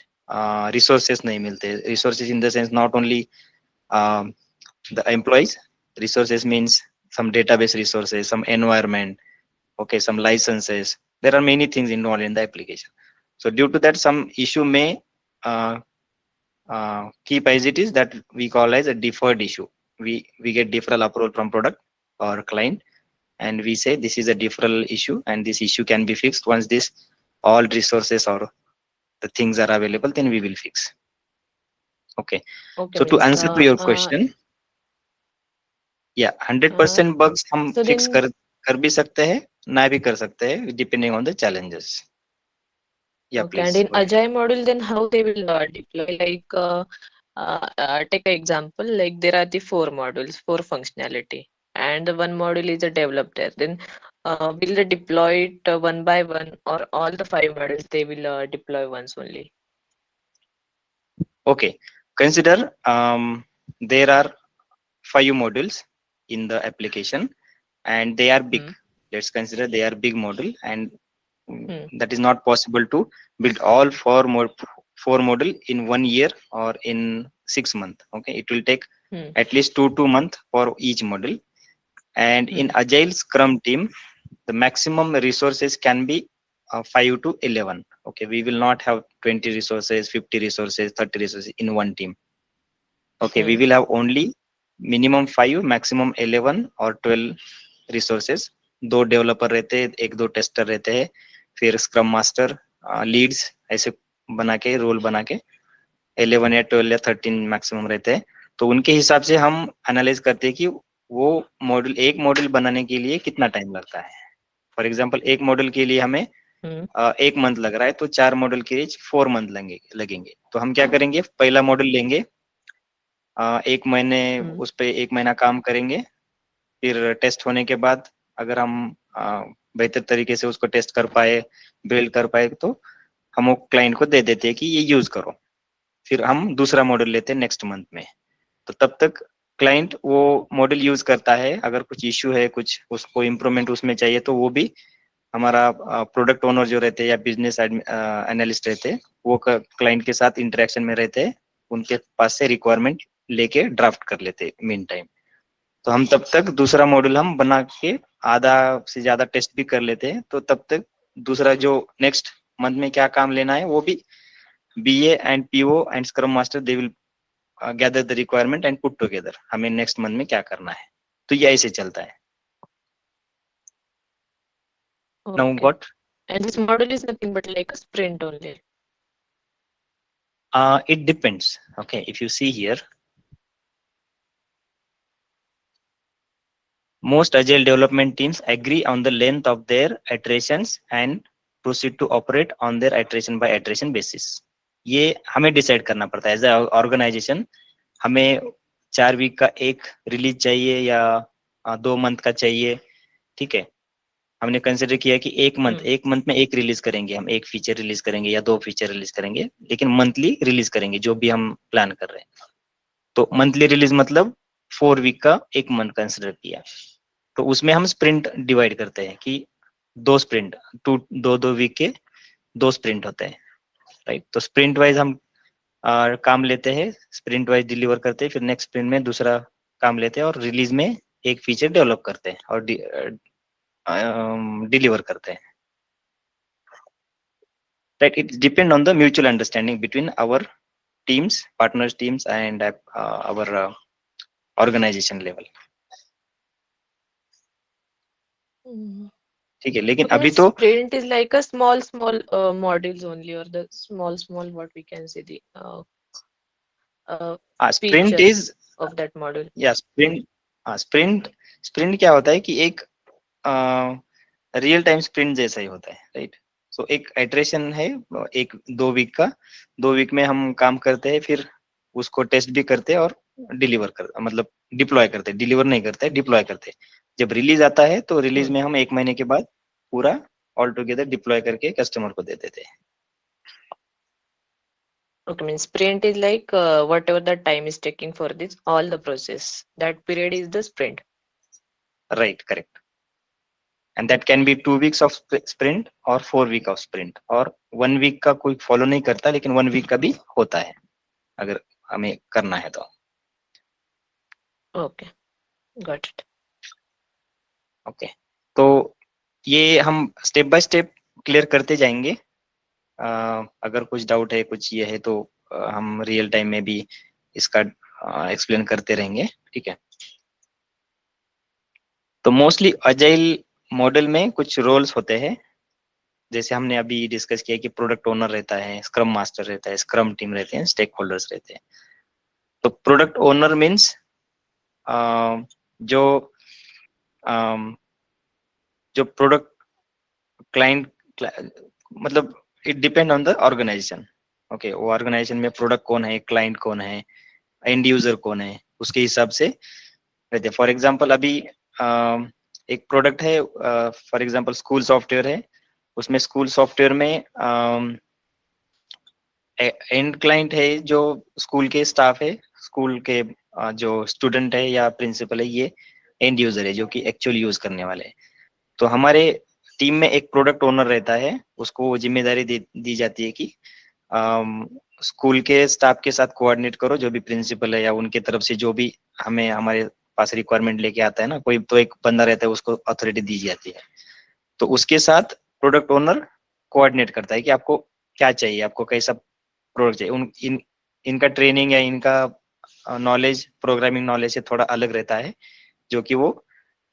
resources नहीं मिलते. Resources in the sense not only the employees. Resources means some database resources, some environment, okay, some licenses. There are many things involved in the application. So due to that, some issue may keep as it is, that we call as a deferred issue. We get deferral approval from product or client, and we say this is a deferral issue and this issue can be fixed once this all resources or the things are available, then we will fix. Okay, Okay, so to means answer to your question, yeah, 100% bugs हम so fix then कर भी सकते हैं, ना भी कर सकते हैं, depending on the challenges. Yeah, okay, and please in go ahead. agile model, then how they will deploy? Take an example. Like there are the 4 modules, 4 functionality, and the one module is a developer. Then will they deploy it one by one, or all the 5 modules they will deploy once only? Okay, consider there are 5 modules in the application and they are big. Hmm. Let's consider they are big model, and Hmm. that is not possible to build all 4 module in 1 year or in 6 months. Okay, it will take Hmm. at least 2 months for each module. And in Hmm. agile scrum team, the maximum resources can be 5 to 11. Okay, we will not have 20 resources, 50 resources, 30 resources in one team. Okay, we Hmm. will have only minimum 5, maximum 11 or 12 resources. 2 developer रहते हैं, 1-2 tester रहते हैं, फिर scrum master, Leeds, ऐसे बना के role बना के 11 या 12 या 13 मैक्सिमम रहते हैं. तो उनके हिसाब से हम एनालाइज करते हैं कि वो एक मॉड्यूल बनाने के लिए कितना टाइम लगता है. फॉर एग्जांपल, एक मॉड्यूल के लिए हमें Hmm. 1 मंथ लग रहा है, तो 4 मॉड्यूल के लिए 4 मंथ लगेंगे. तो हम क्या करेंगे, पहला मॉड्यूल लेंगे, 1 महीने Hmm. उस पे 1 महीना काम करेंगे, फिर टेस्ट होने के बाद अगर हम बेहतर तरीके से उसको टेस्ट कर पाए, बिल्ड कर पाए, तो हम वो क्लाइंट को दे देते हैं कि ये यूज करो. फिर हम दूसरा मॉडल लेते हैं नेक्स्ट मंथ में. तो तब तक क्लाइंट वो मॉडल यूज करता है. अगर कुछ इश्यू है, कुछ उसको इम्प्रूवमेंट उसमें चाहिए, तो वो भी हमारा प्रोडक्ट ओनर जो रहते हैं या बिजनेस एनालिस्ट रहते हैं, वो क्लाइंट के साथ इंटरेक्शन में रहते हैं, उनके पास से रिक्वायरमेंट लेके ड्राफ्ट कर लेते हैं मीन टाइम. तो हम तब तक दूसरा मॉड्यूल हम बना के आधा से ज्यादा टेस्ट भी कर लेते हैं. तो तब तक दूसरा जो नेक्स्ट मंथ में क्या काम लेना है, वो भी BA and PO and scrum master they will gather the requirement and put together, हमें नेक्स्ट मंथ में क्या करना है. तो ये ऐसे चलता है. Now Okay. Got, And this model is nothing but like a sprint only. it depends. Okay, if you see here, Most agile development teams agree on the length of their iterations and proceed to operate on their iteration by iteration basis. ये हमें decide करना पड़ता है as a organisation, हमें 4 week का एक release चाहिए या 2 मंथ का चाहिए, ठीक है। हमने कंसिडर किया कि एक मंथ में एक रिलीज करेंगे, हम एक फीचर रिलीज करेंगे या 2 फीचर रिलीज करेंगे, लेकिन मंथली रिलीज करेंगे जो भी हम प्लान कर रहे हैं। तो मंथली रिलीज मतलब 4 वीक का एक मंथ कंसिडर किया। तो उसमें हम स्प्रिंट डिवाइड करते हैं कि 2 स्प्रिंट, 2 वीक के 2 स्प्रिंट होते हैं, राइट। तो स्प्रिंट वाइज हम काम लेते हैं, स्प्रिंट वाइज डिलीवर करते हैं, फिर नेक्स्ट स्प्रिंट में दूसरा काम लेते हैं और रिलीज में एक फीचर डेवलप करते हैं और डिलीवर करते हैं, right. It depend on the mutual understanding between our teams, partners teams and our organization level, ठीक है। लेकिन Okay, अभी means तो sprint is like a small modules only, or the small what we can say the sprint features is of that module. या sprint क्या होता है कि एक रियल टाइम स्प्रिंट जैसा ही होता है, राइट। सो एक इटरेशन है, एक 2 वीक का, 2 वीक में हम काम करते हैं, फिर उसको टेस्ट भी करते हैं और डिलीवर कर मतलब डिप्लॉय करते हैं, डिलीवर नहीं करते, डिप्लॉय करते हैं। जब रिलीज आता है तो रिलीज में हम 1 महीने के बाद पूरा ऑल टुगेदर डिप्लॉय करके कस्टमर को दे देते हैं। Okay, means sprint is like whatever the time is taking for this all the process. That period is the sprint. Right, correct. And that can be 2 weeks of sprint और 4 week of sprint, और 1 week का कोई follow नहीं करता, लेकिन 1 week का भी होता है अगर हमें करना है तो। Okay, got it. ओके, तो ये हम स्टेप बाय स्टेप क्लियर करते जाएंगे। अगर कुछ डाउट है, कुछ ये है तो हम रियल टाइम में भी इसका एक्सप्लेन करते रहेंगे, ठीक है। तो मोस्टली अजाइल मॉडल में कुछ रोल्स होते हैं, जैसे हमने अभी डिस्कस किया कि प्रोडक्ट ओनर रहता है, स्क्रम मास्टर रहता है, स्क्रम टीम रहते हैं, स्टेक होल्डर्स रहते हैं। तो प्रोडक्ट ओनर मीन्स जो जो प्रोडक्ट क्लाइंट मतलब it depend on the organization, okay. वो ऑर्गेनाइजेशन में प्रोडक्ट कौन है, क्लाइंट कौन है, एंड यूजर कौन है, उसके हिसाब से रहते हैं। फॉर एग्जांपल अभी एक प्रोडक्ट है, फॉर एग्जांपल स्कूल सॉफ्टवेयर है, उसमें स्कूल सॉफ्टवेयर में एंड क्लाइंट है जो स्कूल के स्टाफ है, स्कूल के जो स्टूडेंट है या प्रिंसिपल है, ये एंड यूजर है जो कि एक्चुअल यूज करने वाले हैं। तो हमारे टीम में एक प्रोडक्ट ओनर रहता है, उसको वो जिम्मेदारी दी जाती है कि स्कूल के स्टाफ के साथ कोऑर्डिनेट करो, जो भी प्रिंसिपल है या उनके तरफ से जो भी हमें हमारे पास रिक्वायरमेंट लेके आता है ना, कोई तो एक बंदा रहता है, उसको अथॉरिटी दी जाती है। तो उसके साथ प्रोडक्ट ओनर कोऑर्डिनेट करता है कि आपको क्या चाहिए, आपको कैसा प्रोडक्ट चाहिए। इनका ट्रेनिंग या इनका नॉलेज प्रोग्रामिंग नॉलेज से थोड़ा अलग रहता है, जो कि वो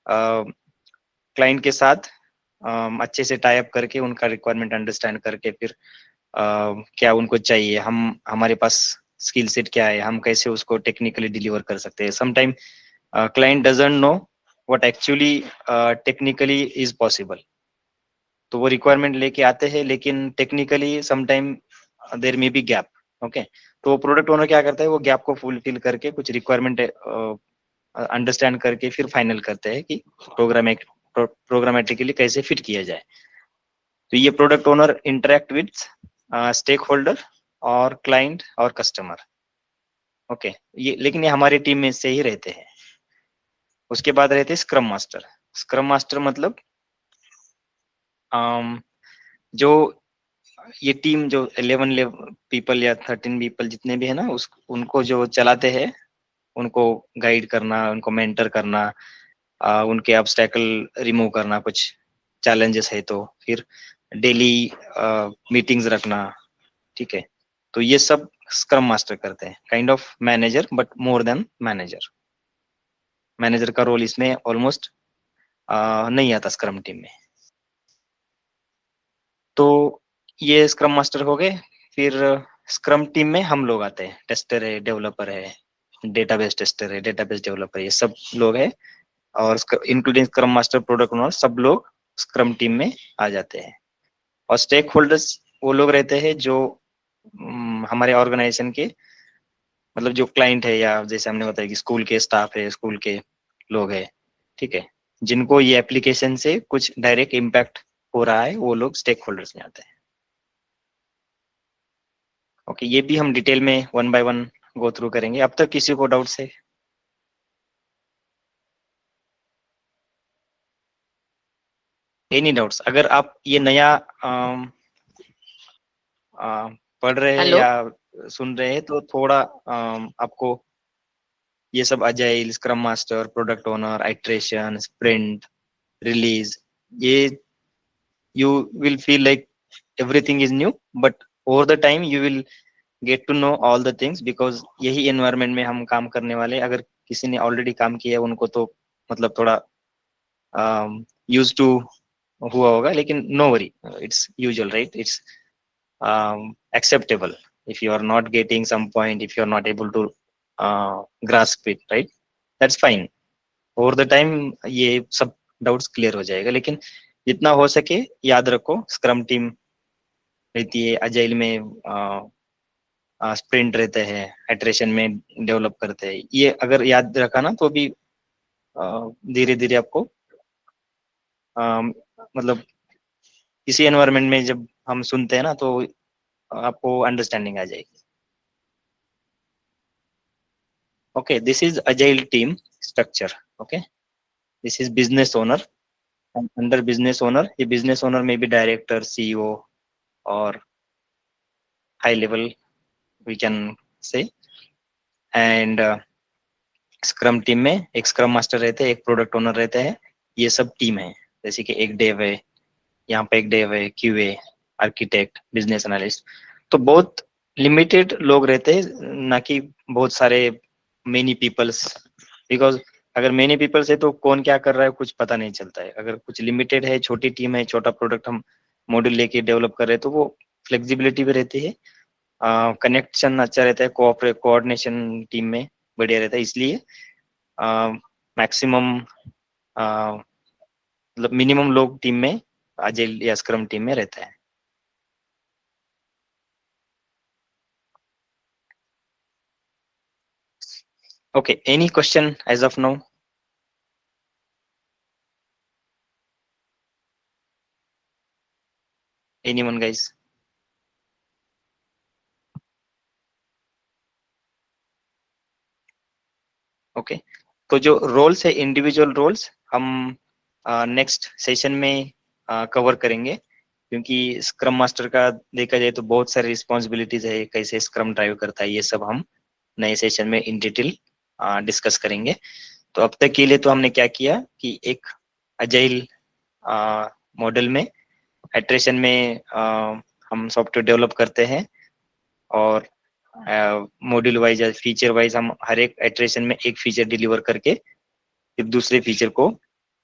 क्लाइंट के साथ अच्छे से टाई अप करके उनका रिक्वायरमेंट अंडरस्टैंड करके फिर क्या उनको चाहिए, हम हमारे पास स्किल सेट क्या है, हम कैसे उसको टेक्निकली डिलीवर कर सकते हैं। Sometime client doesn't know what actually technically is possible, तो वो रिक्वायरमेंट लेके आते हैं, लेकिन technically sometime there may be gap, okay. तो प्रोडक्ट ओनर क्या करता है, वो गैप को फुलफिल करके कुछ रिक्वायरमेंट अंडरस्टैंड करके फिर फाइनल करते हैं कि प्रोग्रामेटिकली कैसे फिट किया जाए। तो ये product owner interact with stakeholder और क्लाइंट और कस्टमर, ओके। ये लेकिन ये हमारी टीम में से ही रहते हैं। उसके बाद रहते हैं स्क्रम मास्टर। स्क्रम मास्टर मतलब जो ये टीम जो 11 पीपल या 13 पीपल जितने भी है ना, उनको जो चलाते हैं, उनको गाइड करना, उनको मेंटर करना, उनके ऑब्स्टेकल रिमूव करना, कुछ चैलेंजेस है तो फिर डेली मीटिंग्स रखना, ठीक है। तो ये सब स्क्रम मास्टर करते हैं, kind of manager but more than manager. Manager का रोल इसमें ऑलमोस्ट नहीं आता स्क्रम टीम में। तो ये स्क्रम मास्टर हो गए। फिर स्क्रम टीम में हम लोग आते हैं, टेस्टर है, डेवलपर है, डेटाबेस टेस्टर है, डेटाबेस डेवलपर, ये सब लोग है और including scrum master, product owner, सब लोग स्क्रम टीम में आ जाते हैं। और स्टेक होल्डर्स वो लोग रहते हैं जो हमारे ऑर्गेनाइजेशन के मतलब जो क्लाइंट है, या जैसे हमने बताया कि स्कूल के स्टाफ है, स्कूल के लोग है, ठीक है, जिनको ये एप्लीकेशन से कुछ डायरेक्ट इम्पैक्ट हो रहा है, वो लोग स्टेक होल्डर्स में आते हैं। ओके, ये भी हम डिटेल में 1 by 1 गो थ्रू करेंगे। अब तक किसी को डाउट्स है? Any doubts? अगर आप ये नया पढ़ रहे हैं हेलो। या सुन रहे हैं तो थोड़ा आपको ये सब agile, scrum master, product owner, iteration, sprint, release, ये you will feel like everything is new, but over the time you will get to know all the things, because यही environment में हम काम करने वाले। अगर किसी ने ऑलरेडी काम किया है उनको तो मतलब थोड़ा used to हुआ होगा, लेकिन no worry, it's usual, right? It's acceptable if you are not getting some point, if you are not able to grasp it, right? That's fine. Over the time ये सब डाउट्स क्लियर हो जाएगा, लेकिन जितना हो सके याद रखो, स्क्रम टीम रहती है, अजाइल में स्प्रिंट रहते हैं, इटरेशन में डेवलप करते हैं। ये अगर याद रखा ना तो भी धीरे धीरे आपको मतलब किसी एनवायरनमेंट में जब हम सुनते हैं ना तो आपको अंडरस्टैंडिंग आ जाएगी। Okay, this is agile team structure. Okay, this is business owner. Under business owner, ये बिजनेस ओनर में भी डायरेक्टर, सीईओ और high level we can say. And scrum team में एक स्क्रम मास्टर रहते हैं, एक प्रोडक्ट ओनर रहते हैं। ये सब टीम है, जैसे कि एक डेव है, यहाँ पे एक डेव है, क्यूए, आर्किटेक्ट, बिजनेस एनालिस्ट। तो बहुत लिमिटेड लोग रहते हैं, ना कि बहुत सारे मेनी पीपल्स। बिकॉज अगर मेनी पीपल्स है तो कौन क्या कर रहा है कुछ पता नहीं चलता है। अगर कुछ लिमिटेड है, छोटी टीम है, छोटा प्रोडक्ट हम मॉड्यूल लेके डेवलप कर रहे हैं, तो वो फ्लेक्सिबिलिटी भी रहती है, कनेक्शन अच्छा रहता है, कोऑर्डिनेशन टीम में बढ़िया रहता है। इसलिए मैक्सिमम मतलब मिनिमम लोग टीम में, अजाइल या स्क्रम टीम में रहता है। Okay, any question as of now? Anyone guys? Okay, तो जो रोल्स है, इंडिविजुअल रोल्स, हम नेक्स्ट सेशन में कवर करेंगे, क्योंकि स्क्रम मास्टर का देखा जाए तो बहुत सारी रिस्पॉन्सिबिलिटीज है, कैसे स्क्रम ड्राइव करता है, ये सब हम नए सेशन में इन डिटेल डिस्कस करेंगे। तो अब तक के लिए तो हमने क्या किया कि एक अजाइल मॉडल में, इटरेशन में हम सॉफ्टवेयर डेवलप करते हैं, और मॉड्यूल वाइज या फीचर वाइज हम हर एक इटरेशन में एक फीचर डिलीवर करके फिर दूसरे फीचर को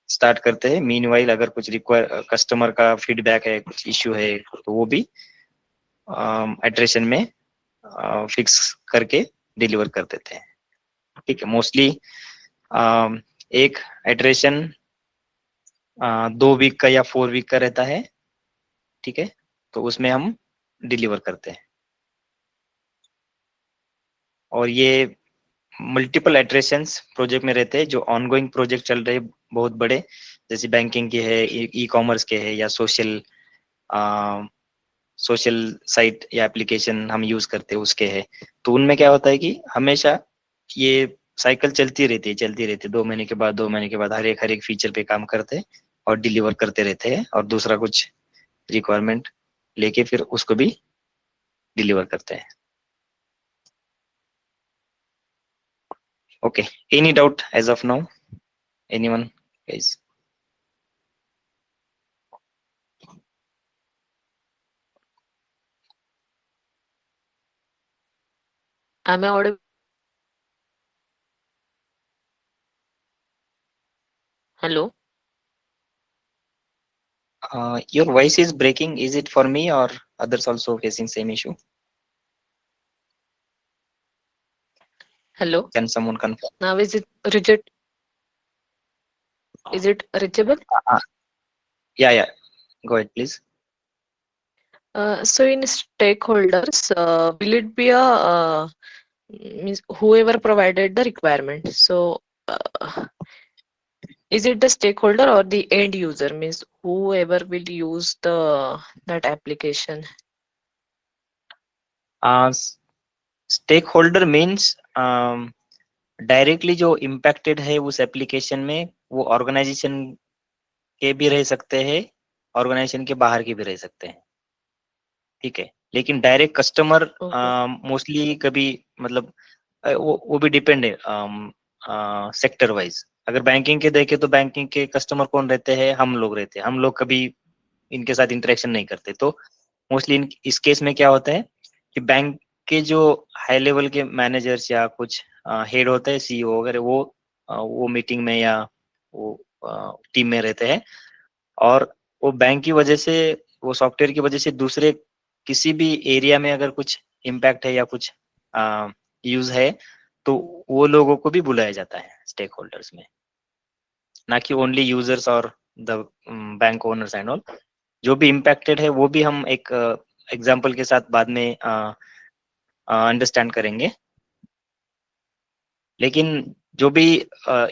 स्टार्ट करते हैं। मीनवाइल अगर कुछ रिक्वायर, कस्टमर का फीडबैक है, कुछ इश्यू है, तो वो भी इटरेशन में फिक्स करके डिलीवर कर देते हैं। ठीक है, मोस्टली एक इटरेशन 2 वीक का या 4 वीक का रहता है। ठीक है, तो उसमें हम डिलीवर करते हैं, और ये मल्टीपल इटरेशंस प्रोजेक्ट में रहते हैं, जो ऑनगोइंग प्रोजेक्ट चल रहे बहुत बड़े, जैसे बैंकिंग के है, ई कॉमर्स के है, या सोशल साइट या एप्लीकेशन हम यूज करते हैं उसके है। तो उनमें क्या होता है कि हमेशा ये साइकिल चलती रहती है 2 महीने के बाद, 2 महीने के बाद हर एक फीचर पे काम करते हैं और डिलीवर करते रहते हैं, और दूसरा कुछ रिक्वायरमेंट लेके फिर उसको भी डिलीवर करते हैं। Okay, any doubt as of now? Anyone guys? Am I audible? Hello. Your voice is breaking. Is it for me or others also facing same issue? Hello. Can someone confirm? Now is it reject? Is it reachable? Yeah, go ahead please. So in stakeholders, will it be a means whoever provided the requirement? So is it the stakeholder or the end user? Means whoever will use the that application. Stakeholder means directly जो impacted है उस application में, वो organisation के भी रह सकते हैं, ऑर्गेनाइजेशन के बाहर के भी रह सकते हैं, ठीक है। लेकिन डायरेक्ट कस्टमर Okay. मोस्टली कभी मतलब वो भी डिपेंड है सेक्टर वाइज। अगर बैंकिंग के देखें तो बैंकिंग के कस्टमर कौन रहते हैं, हम लोग रहते हैं, हम लोग कभी इनके साथ इंटरेक्शन नहीं करते। तो मोस्टली इस केस में क्या होता है कि बैंक के जो हाई लेवल के मैनेजर्स या कुछ हेड होते हैं, सीईओ वगैरह, वो मीटिंग में या वो टीम में रहते हैं, और वो बैंक की वजह से, वो सॉफ्टवेयर की वजह से दूसरे किसी भी एरिया में अगर कुछ इम्पैक्ट है या कुछ यूज है, तो वो लोगों को भी बुलाया जाता है स्टेक होल्डर्स में, ना कि ओनली यूजर्स और the bank owners and all. जो भी इम्पैक्टेड है वो भी हम एक एग्जाम्पल के साथ बाद में अंडरस्टैंड करेंगे। लेकिन जो भी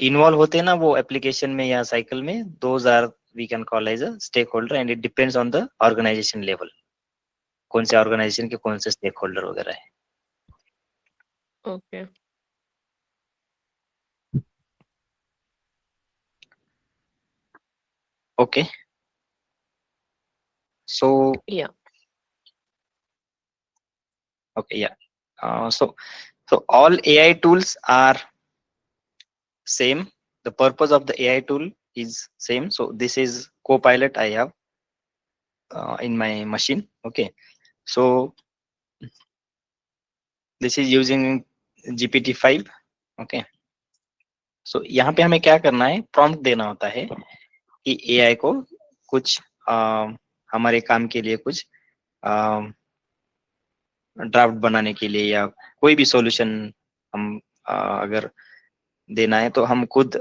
इन्वॉल्व होते हैं ना वो एप्लीकेशन में या साइकिल में, those are we can call as a stakeholder, and it depends on the organization level, कौन से ऑर्गेनाइजेशन के कौन से स्टेक होल्डर वगैरह है। Okay. Okay, so Yeah. okay, yeah, so all AI tools are same. The purpose of the AI tool is same. So this is Copilot I have in my machine. Okay, so this is using GPT-5. Okay, so यहाँ पे हमें क्या करना है, prompt देना होता है कि AI को कुछ हमारे काम के लिए कुछ ड्राफ्ट बनाने के लिए या कोई भी सॉल्यूशन हम अगर देना है, तो हम खुद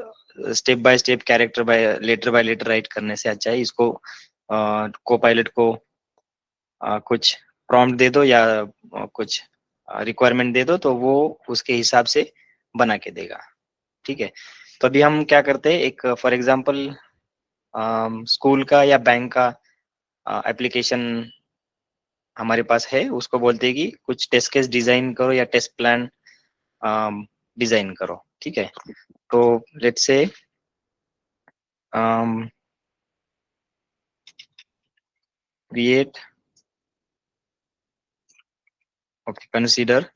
step by step, character by letter write करने से अच्छा है इसको कोपायलट को कुछ प्रॉम्प्ट दे दो या कुछ रिक्वायरमेंट दे दो, तो वो उसके हिसाब से बना के देगा, ठीक है। तो अभी हम क्या करते हैं, एक फॉर एग्जांपल स्कूल का या बैंक का एप्लीकेशन हमारे पास है, उसको बोलते हैं कि कुछ टेस्ट केस डिजाइन करो या टेस्ट प्लान डिजाइन करो, ठीक है। तो let's say create, okay, consider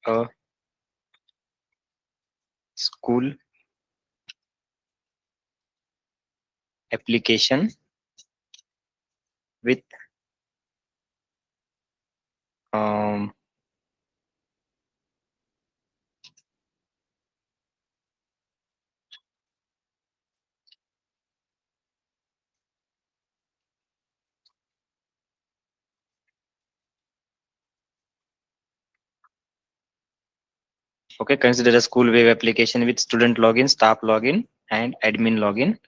a school application with um, okay, consider a school web application with student login, staff login, and admin login.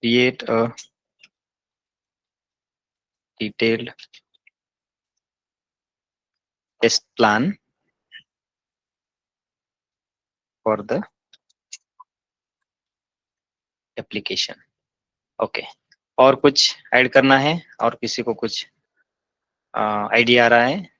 Create a detailed test plan for the application. Okay, और कुछ add करना है, और किसी को कुछ idea आ रहा है?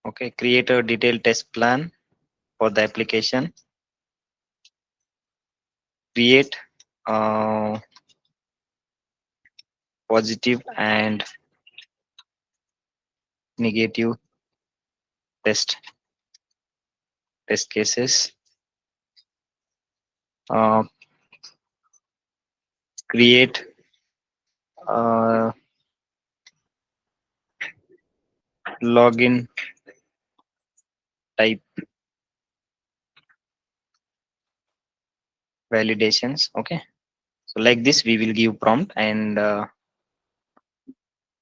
Okay, create a detailed test plan for the application. Create positive and negative test cases. Create login type validations. Okay, so like this we will give prompt, and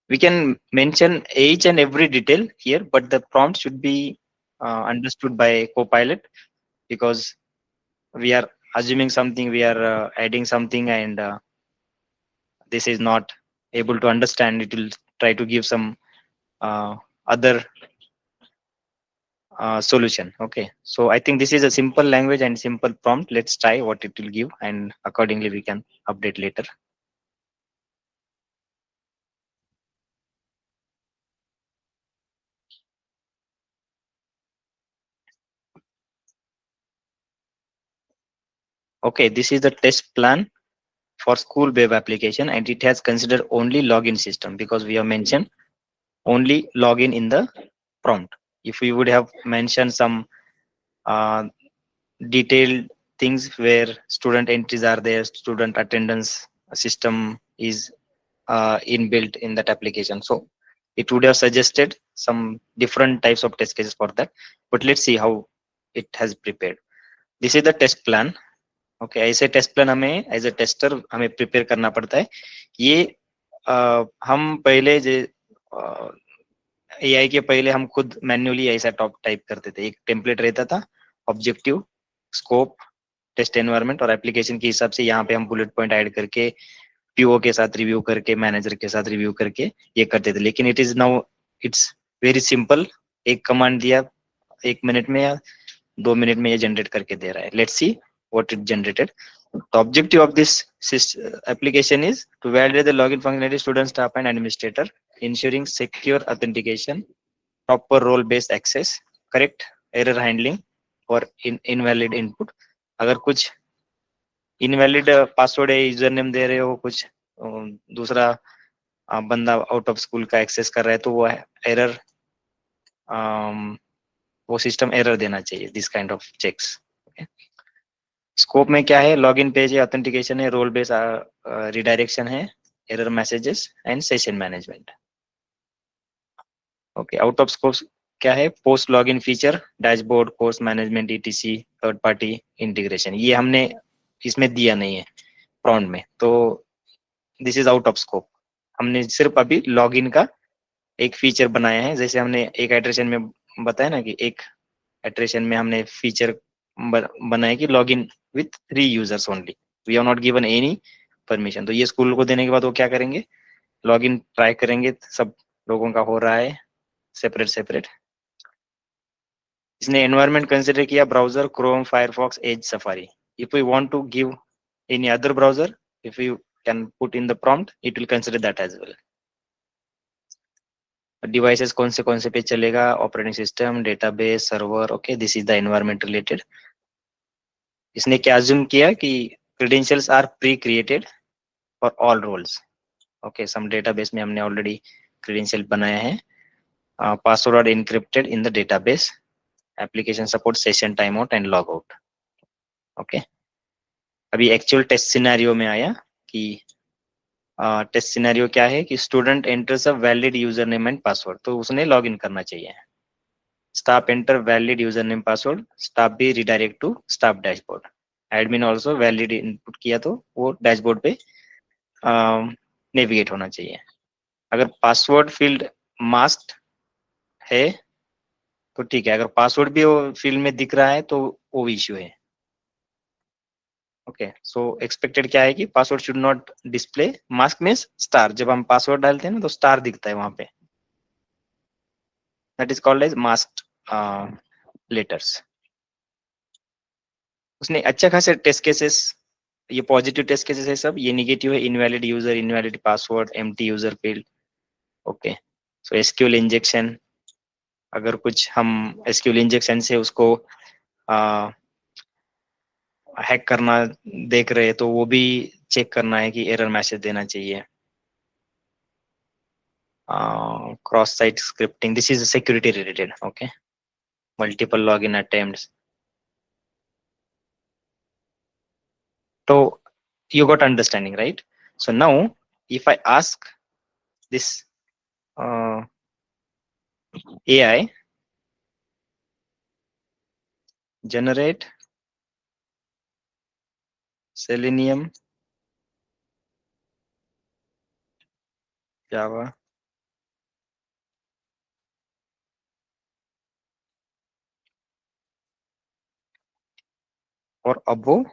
we can mention each and every detail here, but the prompt should be understood by Copilot, because we are assuming something, we are adding something, and this is not able to understand. It will try to give some other solution. Okay, so I think this is a simple language and simple prompt. Let's try what it will give, and accordingly we can update later. Okay, this is the test plan for school web application, and it has considered only login system, because we have mentioned only login in the prompt. If we would have mentioned some uh, detailed things where student entries are there, student attendance system is inbuilt in that application, so it would have suggested some different types of test cases for that. But let's see how it has prepared. This is the test plan. Okay ऐसे test plan हमें as a tester हमें prepare करना पड़ता है। ये हम पहले AI के पहले हम खुद मैन्युअली ऐसा टॉप टाइप करते थे। एक टेम्पलेट रहता था, ऑब्जेक्टिव, स्कोप, टेस्ट एनवायरनमेंट और एप्लीकेशन के हिसाब से यहाँ पे हम बुलेट पॉइंट ऐड करके पीओ के साथ रिव्यू करके मैनेजर के साथ रिव्यू करके ये करते थे। लेकिन it is now it's very simple, एक कमांड दिया 1 मिनट में या 2 मिनट में ये जनरेट करके दे रहा है। Let's see what it generated. The objective of this application is to validate the login functionality, student, staff and administrator, ensuring secure authentication, proper role-based access, correct error handling or invalid input. अगर कुछ invalid password है, user name दे रहे हो, कुछ दूसरा बंदा out of school का access कर रहा है, तो वो एरर, वो सिस्टम एरर देना चाहिए। This kind of checks. Scope में क्या है, लॉगिन पेज है, ऑथेंटिकेशन है, रोल बेस रिडायरेक्शन है, error messages and session management. Okay, out of scope क्या है, post login feature, dashboard, course management, ETC, third party integration. ये हमने इसमें दिया नहीं है प्रॉम्प्ट में, तो this is out of scope. हमने सिर्फ अभी लॉगिन का एक फीचर बनाया है। जैसे हमने एक इटरेशन में बताया ना कि एक इटरेशन में हमने फीचर बनाया कि login with 3 users only, we have not given any permission. तो ये स्कूल को देने के बाद वो क्या करेंगे, लॉगिन ट्राई करेंगे, सब लोगों का हो रहा है सेपरेट सेपरेट। इसने एनवायरनमेंट कंसिडर किया, browser, Chrome, Firefox, Edge, Safari. If we want to give any other browser, if you can put in the prompt, it will consider that as well. Devices कौन से पे चलेगा, operating system, database, server. Okay, this is the environment related. इसने क्या assume किया कि credentials are pre created for all roles. Okay, some database में हमने ऑलरेडी क्रेडेंशियल बनाया है। Password are encrypted in the database, application support session time out and log out. Okay, अभी actual test scenario में आया कि टेस्ट सिनेरियो क्या है कि student enters a valid user name and password, तो उसने लॉग इन करना चाहिए। Staff enter valid user name password, staff भी redirect to staff dashboard. Admin also valid input किया तो वो डैशबोर्ड पे नेविगेट होना चाहिए। अगर पासवर्ड फील्ड मास्क्ड है तो ठीक है, अगर पासवर्ड भी वो फील्ड में दिख रहा है तो वो इश्यू है। ओके, सो एक्सपेक्टेड क्या है कि password should not display, mask means star, जब हम पासवर्ड डालते हैं ना तो स्टार दिखता है वहां पे, that is called as masked letters. उसने अच्छा खासा टेस्ट केसेस, ये पॉजिटिव टेस्ट केसेस है सब, ये नेगेटिव है, invalid user, invalid password, empty user field. Okay, so SQL injection, अगर कुछ हम एसक्यूएल इंजेक्शन से उसको हैक करना देख रहे हैं तो वो भी चेक करना है कि एरर मैसेज देना चाहिए। Cross site scripting, this is security related. Okay, multiple login attempts. तो you got understanding, right? So now if I ask this AI generate Selenium Java or above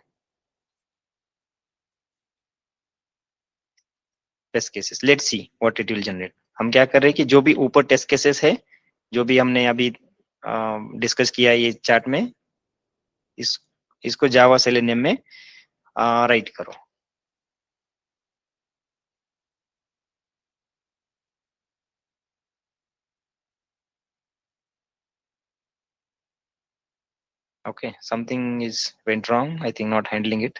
test cases. Let's see what it will generate. हम क्या कर रहे हैं कि जो भी ऊपर टेस्ट केसेस है, जो भी हमने अभी डिस्कस किया ये चार्ट में, इसको जावा सेलेनियम में राइट करो. Okay, something is went wrong. I think not handling it.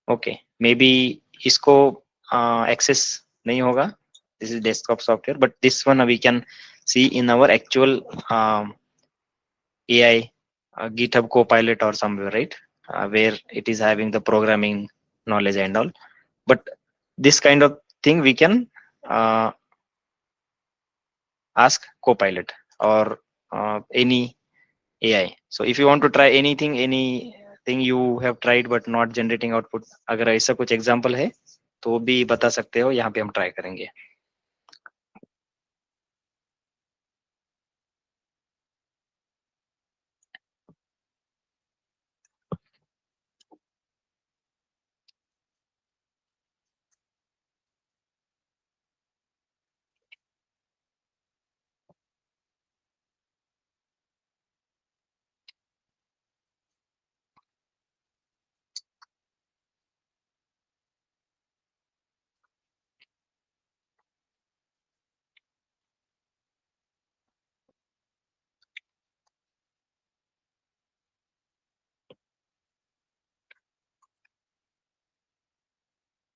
Okay, maybe इसको access नहीं होगा. This is desktop software, but this one we can see in our actual AI GitHub Copilot or somewhere, right? Where it is having the programming knowledge and all. But this kind of thing we can ask Copilot or any AI. So if you want to try anything you have tried but not generating output, अगर ऐसा कुछ example है तो भी बता सकते हो, यहाँ पे हम try करेंगे.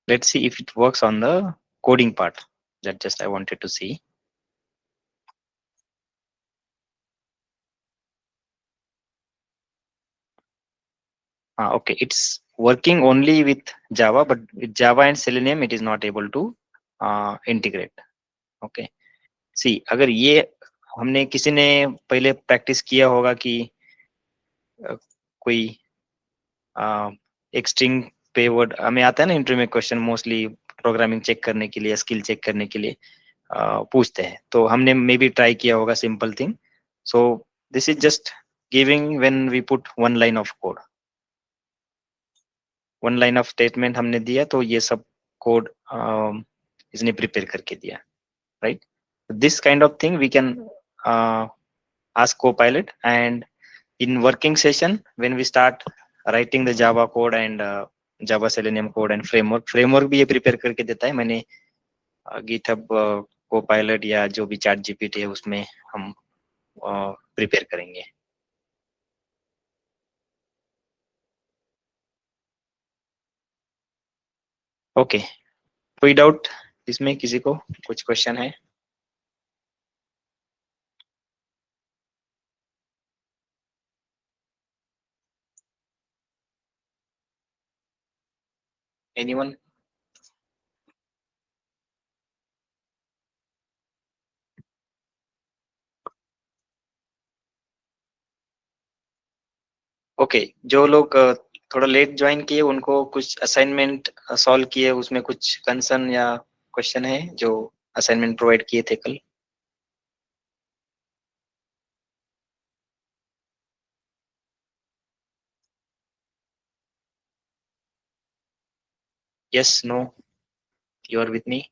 Let's see if it works on the coding part. That just I wanted to see. Okay, it's working only with Java, but with Java and Selenium it is not able to integrate. Okay, see, अगर ये हमने किसी ने पहले practice किया होगा कि कोई एक स्ट्रिंग पे वर्ड हमें आता है ना, इंटरव्यू में क्वेश्चन मोस्टली प्रोग्रामिंग चेक करने के लिए, स्किल चेक करने के लिए पूछते हैं, तो हमने मे बी ट्राई किया होगा simple thing. So this is just giving when we put one line of code, one line of statement हमने दिया तो ये सब कोड इसने प्रिपेयर करके दिया, right? This kind of thing we can ask Copilot, and in working session when we start writing the Java code and Java Selenium code and framework भी ये prepare करके देता है. मैंने GitHub Copilot या जो भी चैट जीपीटी है उसमें हम प्रिपेयर करेंगे. ओके, कोई डाउट इसमें? किसी को कुछ क्वेश्चन है? एनीवन? ओके, जो लोग थोड़ा लेट ज्वाइन किए उनको कुछ असाइनमेंट सॉल्व किए, उसमें कुछ कंसर्न या क्वेश्चन है जो असाइनमेंट प्रोवाइड किए थे कल? Yes, no, you are with me?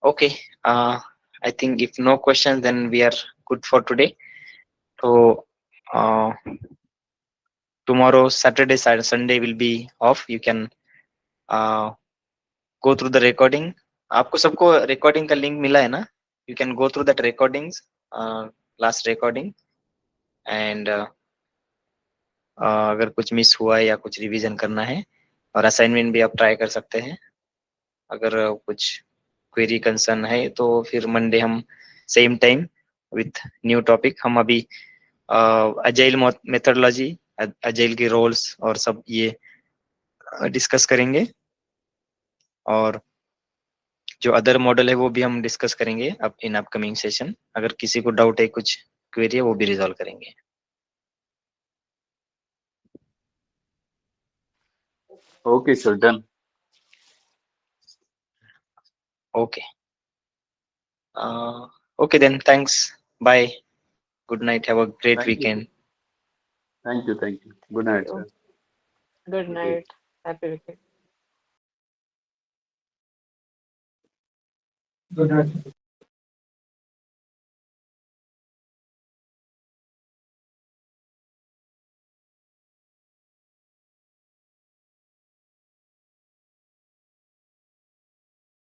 Okay, I think if no questions, then we are good for today. So tomorrow, Saturday, Sunday will be off. You can go through the recording. आपको सबको recording का link मिला है ना? You can go through that recordings, last recording, and अगर कुछ miss हुआ है या कुछ रिवीजन करना है, और असाइनमेंट भी आप ट्राई कर सकते हैं। अगर कुछ क्वेरी कंसर्न है तो फिर मंडे हम same time with new topic, हम अभी अजाइल मेथडोलॉजी, अजाइल के रोल्स और सब ये डिस्कस करेंगे, और जो अदर मॉडल है वो भी हम डिस्कस करेंगे अब इन अपकमिंग सेशन। अगर किसी को डाउट है, कुछ क्वेरी है, वो भी रिजॉल्व करेंगे। Okay, sir, done. Okay, okay then, thanks, bye, good night, have a great Thank you, sir. Weekend. Thank you, thank you. Good night, sir. Good night. Happy weekend. Good night.